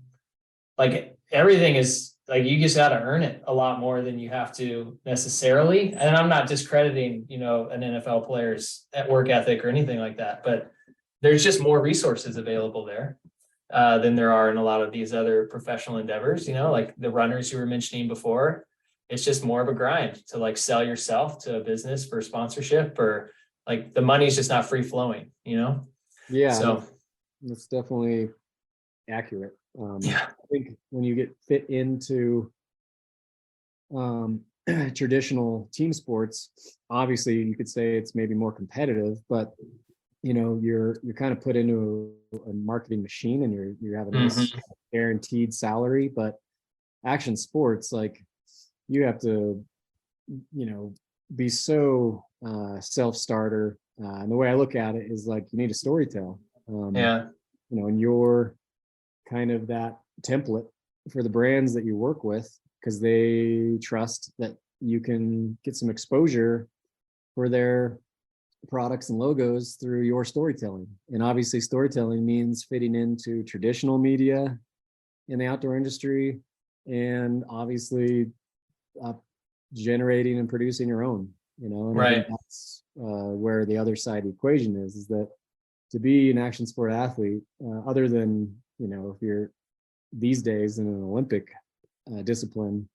like everything is like you just got to earn it a lot more than you have to necessarily. And I'm not discrediting, an NFL player's work ethic or anything like that, but there's just more resources available there than there are in a lot of these other professional endeavors, like the runners you were mentioning before. It's just more of a grind to like sell yourself to a business for sponsorship, or like the money's just not free flowing. Yeah, So that's definitely accurate. yeah. I think when you get fit into, um, traditional team sports, obviously you could say it's maybe more competitive, but you're kind of put into a marketing machine, and you have a nice Mm-hmm. guaranteed salary. But action sports, like, you have to, you know be so self-starter, and the way I look at it is like you need a storytell, um, Yeah. and you're kind of that template for the brands that you work with, because they trust that you can get some exposure for their products and logos through your storytelling. And obviously storytelling means fitting into traditional media in the outdoor industry, and obviously uh, generating and producing your own, and I think Right. that's where the other side of the equation is that to be an action sport athlete, other than, if you're these days in an Olympic discipline,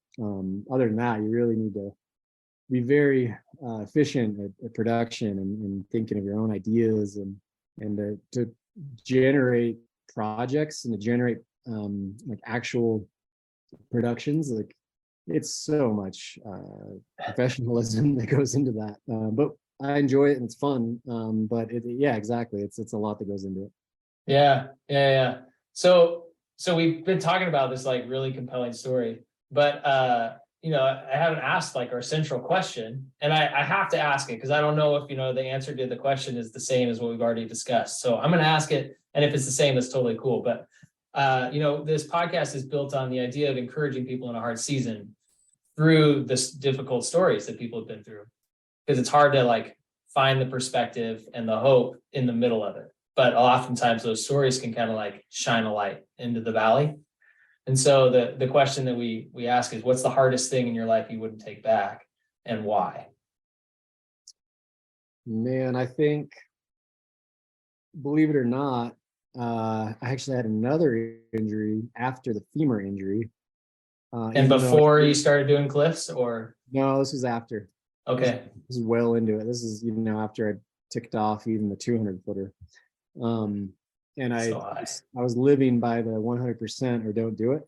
other than that, you really need to be very efficient at production, and thinking of your own ideas, and to generate projects, and to generate like actual productions. Like, it's so much professionalism that goes into that, but I enjoy it and it's fun, but yeah, exactly, it's a lot that goes into it. Yeah, yeah, yeah. So we've been talking about this like really compelling story, but I haven't asked like our central question, and I have to ask it because I don't know if the answer to the question is the same as what we've already discussed. So I'm gonna ask it, and if it's the same, that's totally cool. But this podcast is built on the idea of encouraging people in a hard season through this difficult stories that people have been through, because it's hard to like find the perspective and the hope in the middle of it. but oftentimes those stories can kind of like shine a light into the valley. And so the question that we ask is, what's the hardest thing in your life you wouldn't take back, and why? Man, I think, believe it or not, I actually had another injury after the femur injury. And Even though before you started doing cliffs, or no, this was after. okay, This is well into it. This is after I ticked off even the 200 footer. And so high. I was living by the 100% or don't do it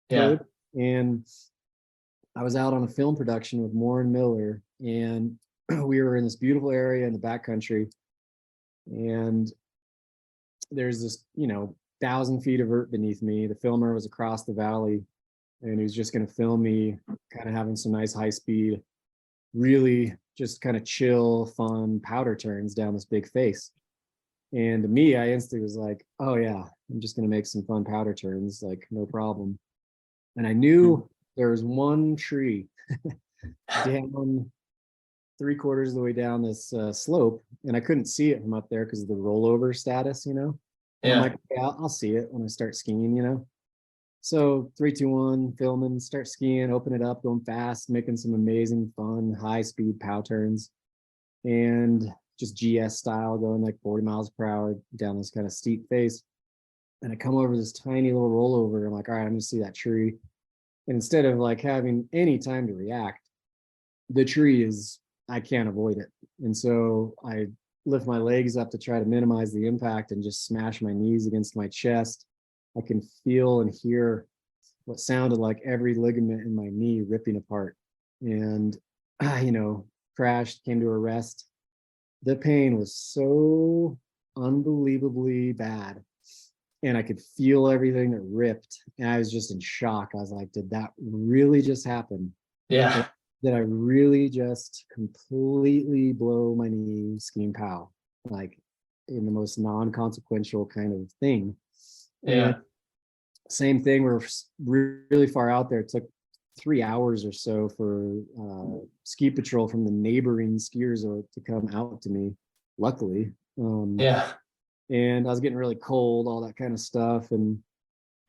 Yeah, code, and I was out on a film production with Warren Miller, and we were in this beautiful area in the backcountry, and there's this 1,000 feet of vert beneath me. The filmer was across the valley, and he was just going to film me kind of having some nice high speed, really just kind of chill, fun powder turns down this big face. And to me, I instantly was like, oh yeah, I'm just going to make some fun powder turns, like no problem. And I knew there was one tree down 3/4 of the way down this slope, and I couldn't see it from up there because of the rollover status, And I'm yeah, like, yeah, I'll see it when I start skiing. So 3, 2, 1, filming, start skiing, open it up, going fast, making some amazing, fun, high speed pow turns, and just GS style, going like 40 miles per hour down this kind of steep face. And I come over this tiny little rollover. I'm like, all right, I'm gonna see that tree. And instead of like having any time to react, the tree is, I can't avoid it. And so I lift my legs up to try to minimize the impact and just smash my knees against my chest. I can feel and hear what sounded like every ligament in my knee ripping apart. And, crashed, came to a rest. The pain was so unbelievably bad. And I could feel everything that ripped. And I was just in shock. I was like, did that really just happen? yeah, Did I really just completely blow my knee skiing pow? Like in the most non-consequential kind of thing. And yeah. same thing, we're really far out there. It took 3 hours or so for ski patrol from the neighboring ski resort to come out to me, luckily. Yeah. And I was getting really cold, all that kind of stuff. And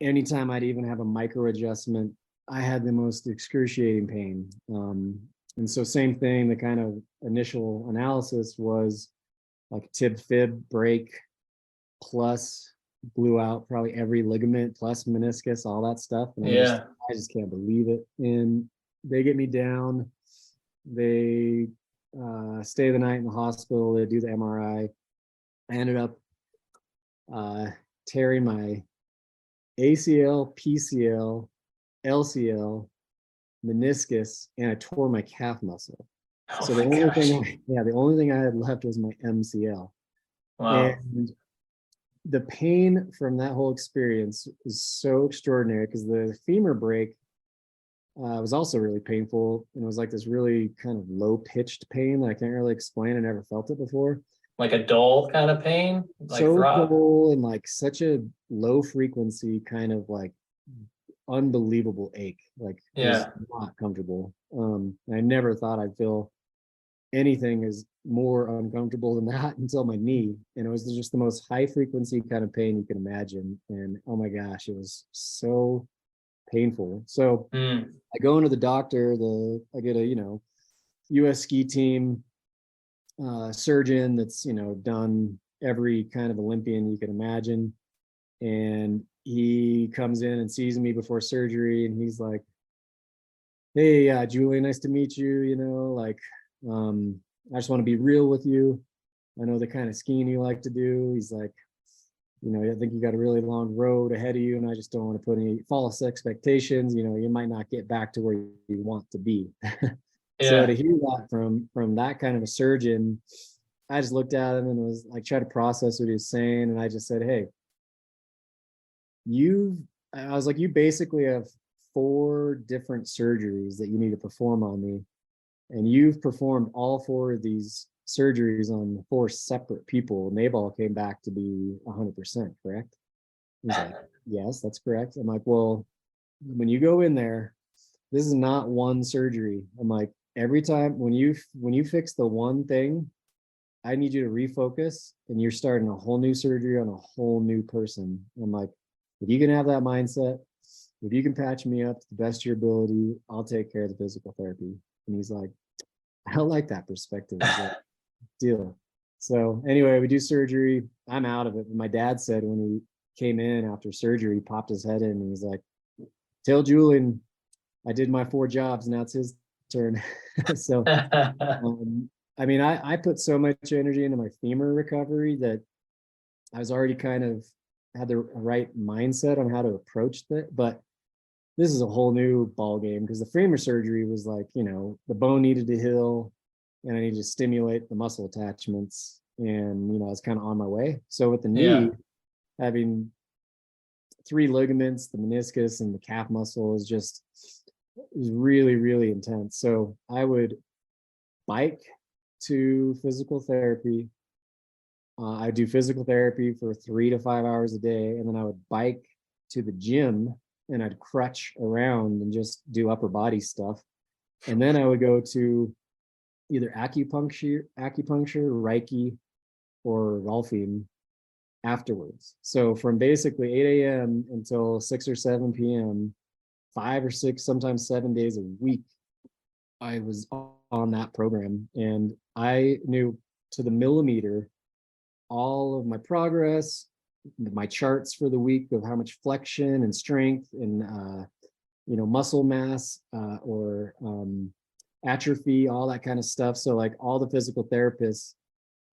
anytime I'd even have a micro adjustment, I had the most excruciating pain. And so same thing, the kind of initial analysis was like tib fib break plus blew out probably every ligament plus meniscus, all that stuff. And Yeah. I just can't believe it. And they get me down. They stay the night in the hospital. They do the MRI. I ended up tearing my ACL, PCL, LCL, meniscus, and I tore my calf muscle. Oh So the my only gosh. thing, the only thing I had left was my MCL. Wow. And the pain from that whole experience is so extraordinary because the femur break was also really painful. And it was like this really kind of low pitched pain that I can't really explain. I never felt it before. Like a dull kind of pain, like So throb. dull and like such a low frequency kind of like unbelievable ache. Like it was Yeah. not comfortable. I never thought I'd feel anything is more uncomfortable than that until my knee. And it was just the most high frequency kind of pain you can imagine. And oh my gosh, it was so painful. So Mm. I go into the doctor, I get a, US ski team surgeon that's, done every kind of Olympian you can imagine. And he comes in and sees me before surgery, and he's like, hey, Julian, nice to meet you. I just want to be real with you. I know the kind of skiing you like to do. He's like, I think you got a really long road ahead of you, and I just don't want to put any false expectations. You might not get back to where you want to be. So to Yeah. hear that from that kind of a surgeon, I just looked at him and was like, try to process what he was saying, and I just said, hey, I was like, you basically have 4 different surgeries that you need to perform on me, and you've performed all 4 of these surgeries on 4 separate people, and they've all came back to be 100%, correct? He's like, yes, that's correct. I'm like, well, when you go in there, this is not one surgery. I'm like, every time when you fix the one thing, I need you to refocus, and you're starting a whole new surgery on a whole new person. I'm like, if you can have that mindset, if you can patch me up to the best of your ability, I'll take care of the physical therapy. And he's like, I don't like that perspective. He's like, deal. So anyway, we do surgery. I'm out of it. But my dad said when he came in after surgery, he popped his head in and he's like, tell Julian I did my 4 jobs. Now it's his turn. So I mean, I put so much energy into my femur recovery that I was already kind of had the right mindset on how to approach that. But this is a whole new ball game because the femur surgery was like, the bone needed to heal and I needed to stimulate the muscle attachments. And, I was kind of on my way. So with the knee, Yeah. having 3 ligaments, the meniscus and the calf muscle is really, really intense. So I would bike to physical therapy. I do physical therapy for 3 to 5 hours a day. And then I would bike to the gym and I'd crutch around and just do upper body stuff. And then I would go to either acupuncture, Reiki, or golfing afterwards. So from basically 8 a.m. until 6 or 7 p.m., 5 or 6, sometimes 7 days a week, I was on that program. And I knew to the millimeter all of my progress, my charts for the week of how much flexion and strength and muscle mass or atrophy, all that kind of stuff. So like all the physical therapists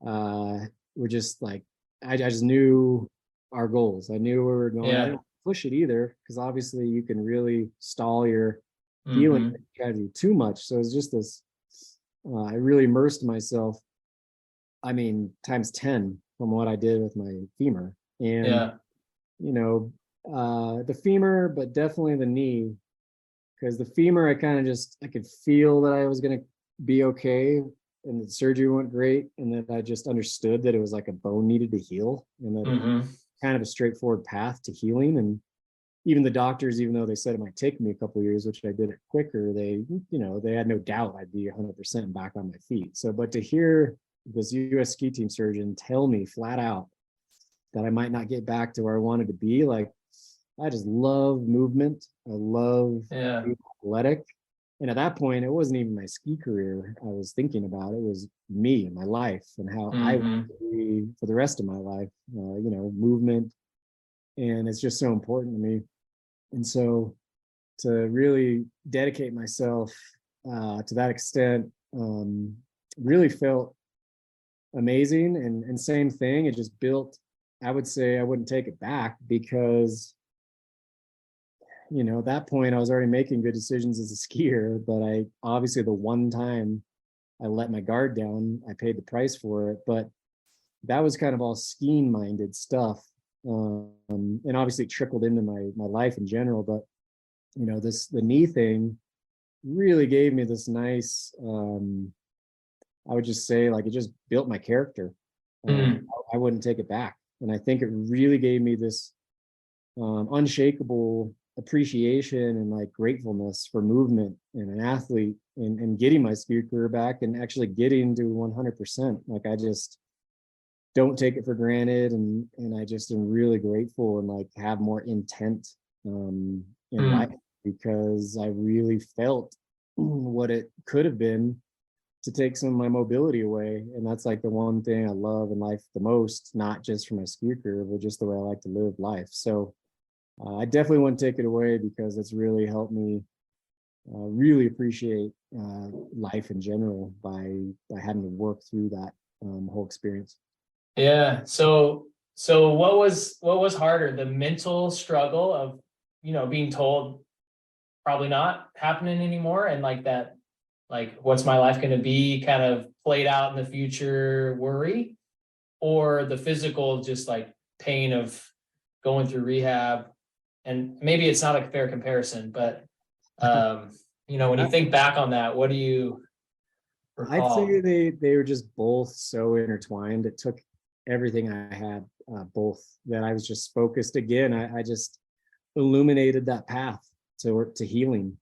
were just like, I just knew our goals. I knew where we were going. I didn't push it either because obviously you can really stall your healing if you try to do too much. So it's just this. I really immersed myself. I mean, times 10 from what I did with my femur, and the femur, but definitely the knee, because the femur, I could feel that I was going to be okay, and the surgery went great, and that I just understood that it was like a bone needed to heal, and that kind of a straightforward path to healing. And even the doctors, even though they said it might take me a couple of years, which I did it quicker, they had no doubt I'd be 100% back on my feet. So, but to hear this US ski team surgeon tell me flat out that I might not get back to where I wanted to be, like, I just love movement. I love being athletic. And at that point, it wasn't even my ski career I was thinking about. It was me and my life and how I want to be for the rest of my life, movement. And it's just so important to me. And so to really dedicate myself to that extent really felt amazing. And same thing, it just built, I would say I wouldn't take it back because at that point I was already making good decisions as a skier, but I obviously the one time I let my guard down, I paid the price for it. But that was kind of all skiing minded stuff. And obviously it trickled into my life in general, but the knee thing really gave me this nice I would just say, like, it just built my character. I wouldn't take it back. And I think it really gave me this unshakable appreciation and like gratefulness for movement and an athlete and getting my ski career back and actually getting to 100%. Like, I just don't take it for granted. And I just am really grateful and like have more intent in life because I really felt what it could have been to take some of my mobility away. And that's like the one thing I love in life the most, not just for my ski career, but just the way I like to live life. So I definitely wouldn't take it away because it's really helped me really appreciate life in general by having to work through that whole experience. Yeah. So what was harder, the mental struggle of, being told probably not happening anymore, and like that, like, what's my life going to be kind of played out in the future worry, or the physical, just like pain of going through rehab? And maybe it's not a fair comparison, but when you think back on that, what do you I'd recall? say they were just both so intertwined. It took everything I had, both, that I was just focused again. I just illuminated that path to healing.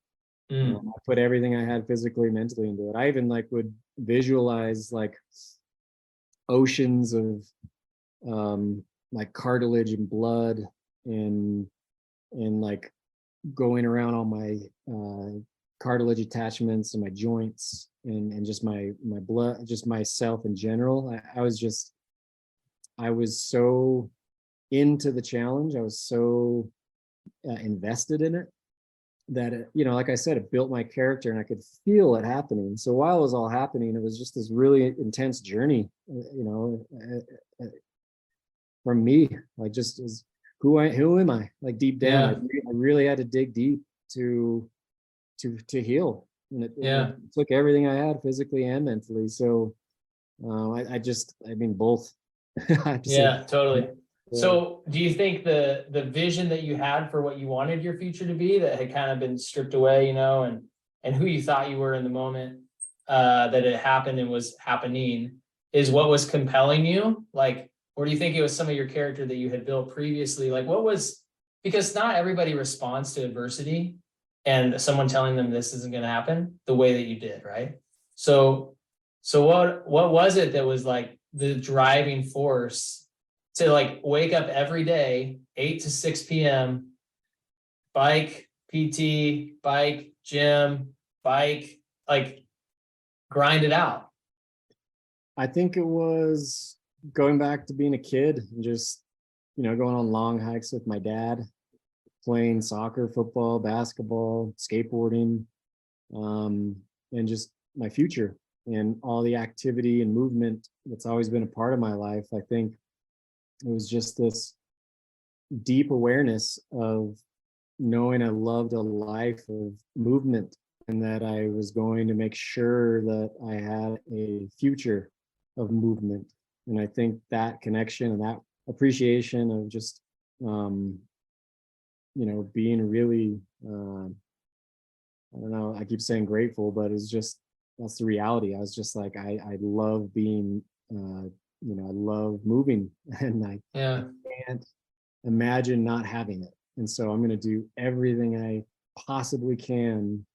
I put everything I had physically, mentally into it. I even like would visualize like oceans of like cartilage and blood and like going around all my cartilage attachments and my joints and just my blood, just myself in general. I was so into the challenge. I was so invested in it that like I said, it built my character and I could feel it happening. So while it was all happening, it was just this really intense journey, from me, like just as who am I, like deep down. I really had to dig deep to heal, and it took everything I had physically and mentally. So I mean both. I have to say. Totally. Yeah. So do you think the vision that you had for what you wanted your future to be, that had kind of been stripped away, and who you thought you were in the moment that it happened and was happening, is what was compelling you? Like, or do you think it was some of your character that you had built previously? Like, what was, because not everybody responds to adversity and someone telling them this isn't going to happen the way that you did, right? So what was it that was like the driving force to like wake up every day, 8 to 6 p.m., bike, PT, bike, gym, bike, like grind it out? I think it was going back to being a kid and just, going on long hikes with my dad, playing soccer, football, basketball, skateboarding, and just my future and all the activity and movement that's always been a part of my life. I think it was just this deep awareness of knowing I loved a life of movement and that I was going to make sure that I had a future of movement. And I think that connection and that appreciation of just, being really, I don't know, I keep saying grateful, but it's just, that's the reality. I was just like, I love being, I love moving and I can't imagine not having it. And so I'm going to do everything I possibly can.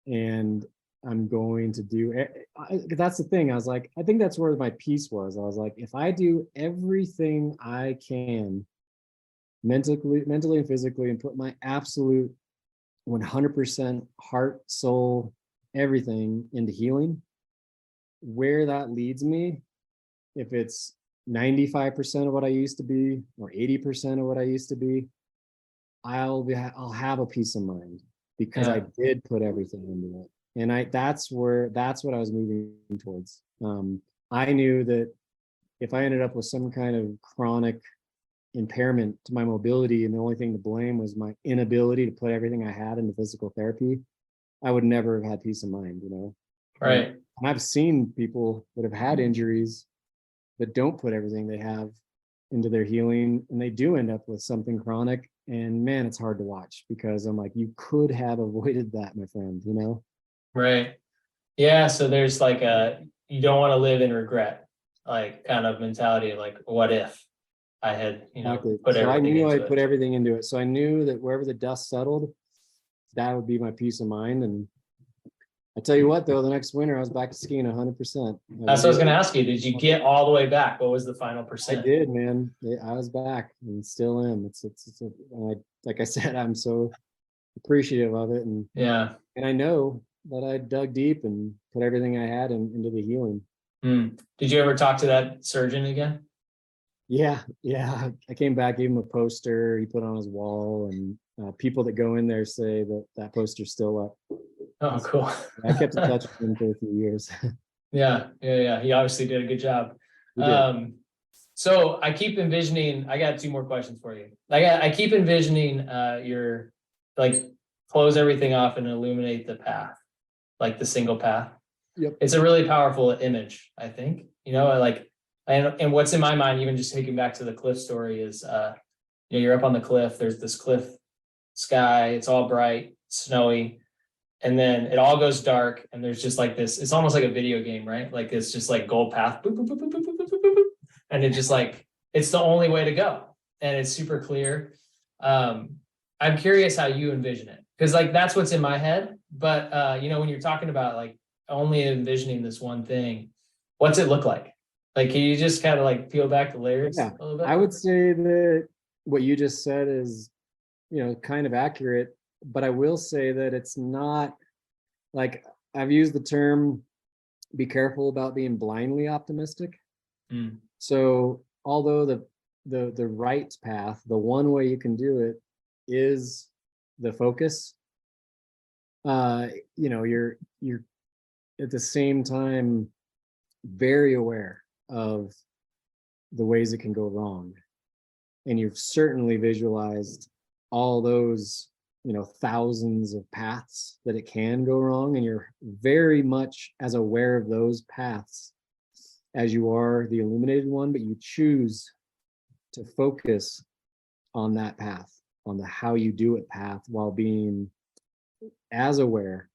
And I'm going to do, that's the thing. I was like, I think that's where my peace was. I was like, if I do everything I can mentally and physically and put my absolute 100% heart, soul, everything into healing, where that leads me, if it's 95% of what I used to be or 80% of what I used to be, I'll have a peace of mind because I did put everything into it. And that's what I was moving towards. I knew that if I ended up with some kind of chronic impairment to my mobility and the only thing to blame was my inability to put everything I had into physical therapy, I would never have had peace of mind, Right. And I've seen people that have had injuries that don't put everything they have into their healing, and they do end up with something chronic. And man, it's hard to watch because I'm like, you could have avoided that, my friend, Right. Yeah. So there's like you don't want to live in regret, like kind of mentality, like what if I had, Exactly. put so everything I knew into I put everything into it. So I knew that wherever the dust settled, that would be my peace of mind. And I tell you what, though, the next winter I was back to skiing 100%. That's what I was going to ask you. Did you get all the way back? What was the final percent? I did, man. I was back and still am. Like I said, I'm so appreciative of it. And I know that I dug deep and put everything I had into the healing. Did you ever talk to that surgeon again? Yeah. I came back, gave him a poster he put on his wall, and people that go in there say that poster's still up. Oh, cool. I kept in touch with him for a few years. Yeah. He obviously did a good job. So I keep envisioning, I got 2 more questions for you. I keep envisioning your, like, close everything off and illuminate the path, like the single path. Yep. It's a really powerful image, I think, and what's in my mind, even just taking back to the cliff story, is, you're up on the cliff, there's this cliff sky, it's all bright, snowy, and then it all goes dark, and there's just like this, it's almost like a video game, right? Like it's just like gold path, boop, boop, boop, boop, boop, boop, boop, boop, and it just like, it's the only way to go, and it's super clear. I'm curious how you envision it, because like that's what's in my head, but when you're talking about like only envisioning this one thing, what's it look like? Like, can you just kind of like peel back the layers Yeah, a little bit? I would say that what you just said is, kind of accurate, but I will say that it's not like I've used the term be careful about being blindly optimistic. Mm, So although the right path, the one way you can do it is the focus, uh, you're at the same time very aware of the ways it can go wrong. And you've certainly visualized all those, thousands of paths that it can go wrong. And you're very much as aware of those paths as you are the illuminated one, but you choose to focus on that path, on the how you do it path, while being as aware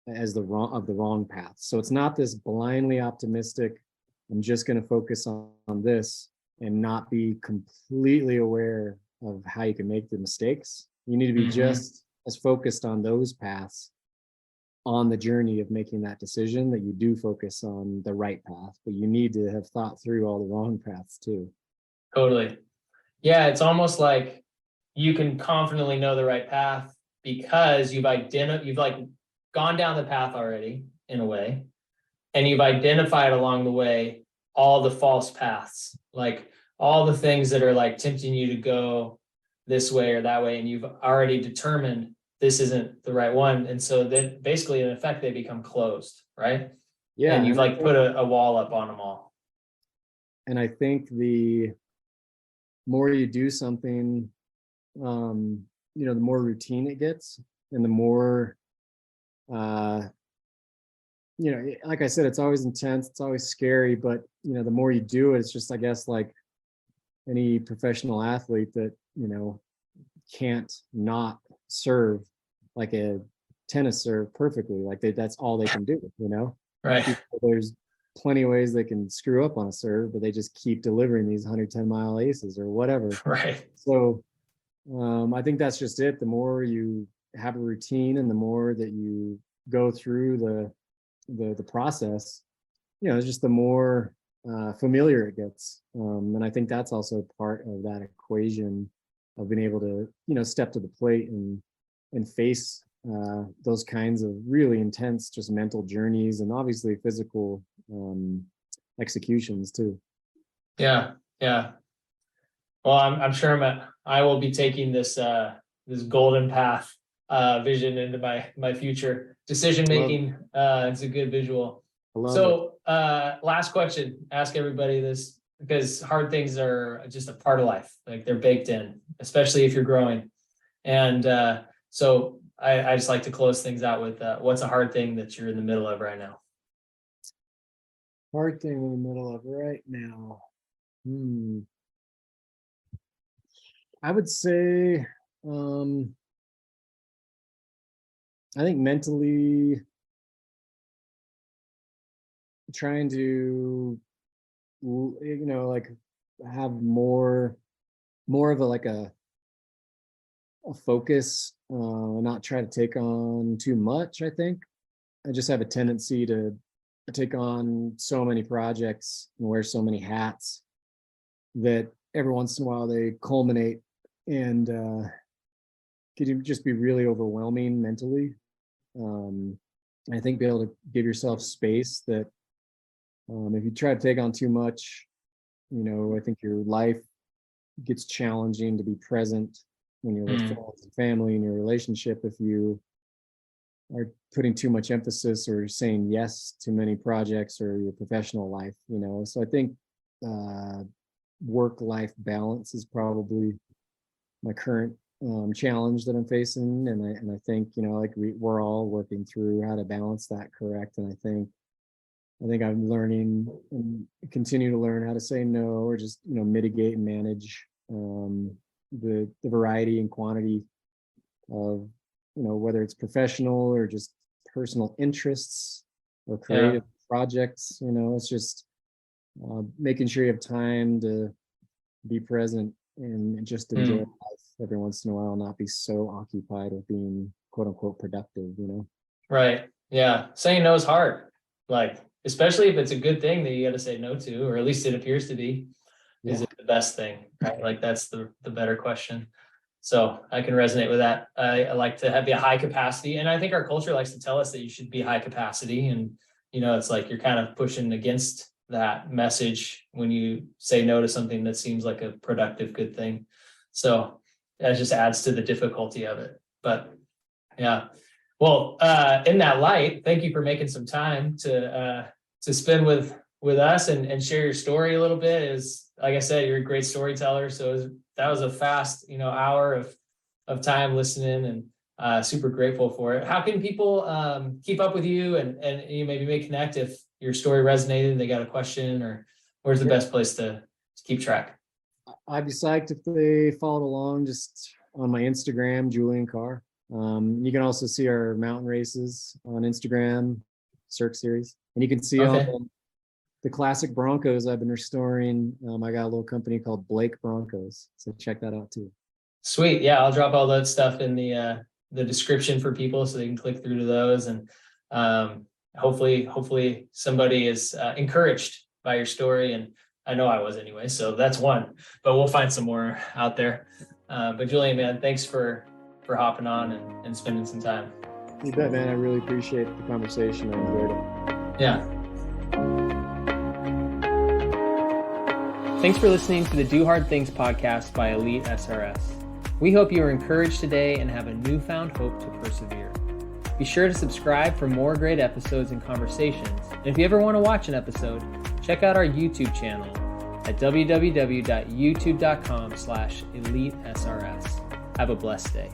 as the wrong path. So it's not this blindly optimistic, I'm just going to focus on this and not be completely aware of how you can make the mistakes. You need to be mm-hmm. just as focused on those paths on the journey of making that decision that you do focus on the right path, but you need to have thought through all the wrong paths too. Totally. Yeah, it's almost like you can confidently know the right path because you've like gone down the path already in a way, and you've identified along the way all the false paths, like all the things that are like tempting you to go this way or that way, and you've already determined this isn't the right one. And so then basically in effect they become closed, right? Yeah, And you've like put a wall up on them all. and I think the more you do something, the more routine it gets, and the more, uh, like I said, it's always intense, it's always scary, but the more you do it, it's just, I guess, like any professional athlete that can't not serve like a tennis serve perfectly, like that's all they can do. Right. There's plenty of ways they can screw up on a serve, but they just keep delivering these 110-mile aces or whatever. Right. So I think that's just it. The more you have a routine and the more that you go through the process, it's just the more familiar it gets. And I think that's also part of that equation of being able to, step to the plate and face those kinds of really intense, just mental journeys, and obviously physical executions too. Yeah. Yeah. Well, I'm sure I will be taking this this golden path vision into my future decision making. It's a good visual. I love it. So last question, ask everybody this because hard things are just a part of life. Like they're baked in, especially if you're growing. And so I just like to close things out with what's a hard thing that you're in the middle of right now? Hard thing in the middle of right now. I would say, I think mentally trying to, like have more of a focus, not try to take on too much. I think I just have a tendency to take on so many projects and wear so many hats that every once in a while they culminate and could just be really overwhelming mentally. I think be able to give yourself space that if you try to take on too much, I think your life gets challenging to be present when you're with friends and family in your relationship. If you are putting too much emphasis or saying yes to many projects or your professional life, so I think work-life balance is probably my current challenge that I'm facing, and I think like we're all working through how to balance that correct. And I think I'm learning and continue to learn how to say no, or just mitigate and manage the variety and quantity of whether it's professional or just personal interests or creative projects. It's just making sure you have time to be present and just enjoy life every once in a while, not be so occupied with being quote unquote productive. Right. Yeah. Saying no is hard. Like especially if it's a good thing that you got to say no to, or at least it appears to be. Is it the best thing, right? Like that's the better question. So I can resonate with that. I like to be a high capacity, and I think our culture likes to tell us that you should be high capacity. And, it's like you're kind of pushing against that message when you say no to something that seems like a productive, good thing. So that just adds to the difficulty of it. But yeah, well, in that light, thank you for making some time to spend with us and share your story a little bit. Is, like I said, you're a great storyteller. So that was a fast, hour of time listening, and super grateful for it. How can people keep up with you and you maybe may connect if your story resonated and they got a question, or where's the best place to keep track? I'd be psyched if they followed along just on my Instagram, Julian Carr. You can also see our mountain races on Instagram, Cirque Series, and you can see all the classic Broncos I've been restoring. I got a little company called Blake Broncos, so check that out too. Sweet. Yeah, I'll drop all that stuff in the description for people so they can click through to those, and hopefully somebody is encouraged by your story, and I know I was anyway, so that's one, but we'll find some more out there. But Julian, man, thanks for hopping on and spending some time. You bet, man. I really appreciate the conversation. I enjoyed it. Yeah. Thanks for listening to the Do Hard Things podcast by Elite SRS. We hope you are encouraged today and have a newfound hope to persevere. Be sure to subscribe for more great episodes and conversations. And if you ever want to watch an episode, check out our YouTube channel at www.youtube.com/EliteSRS. Have a blessed day.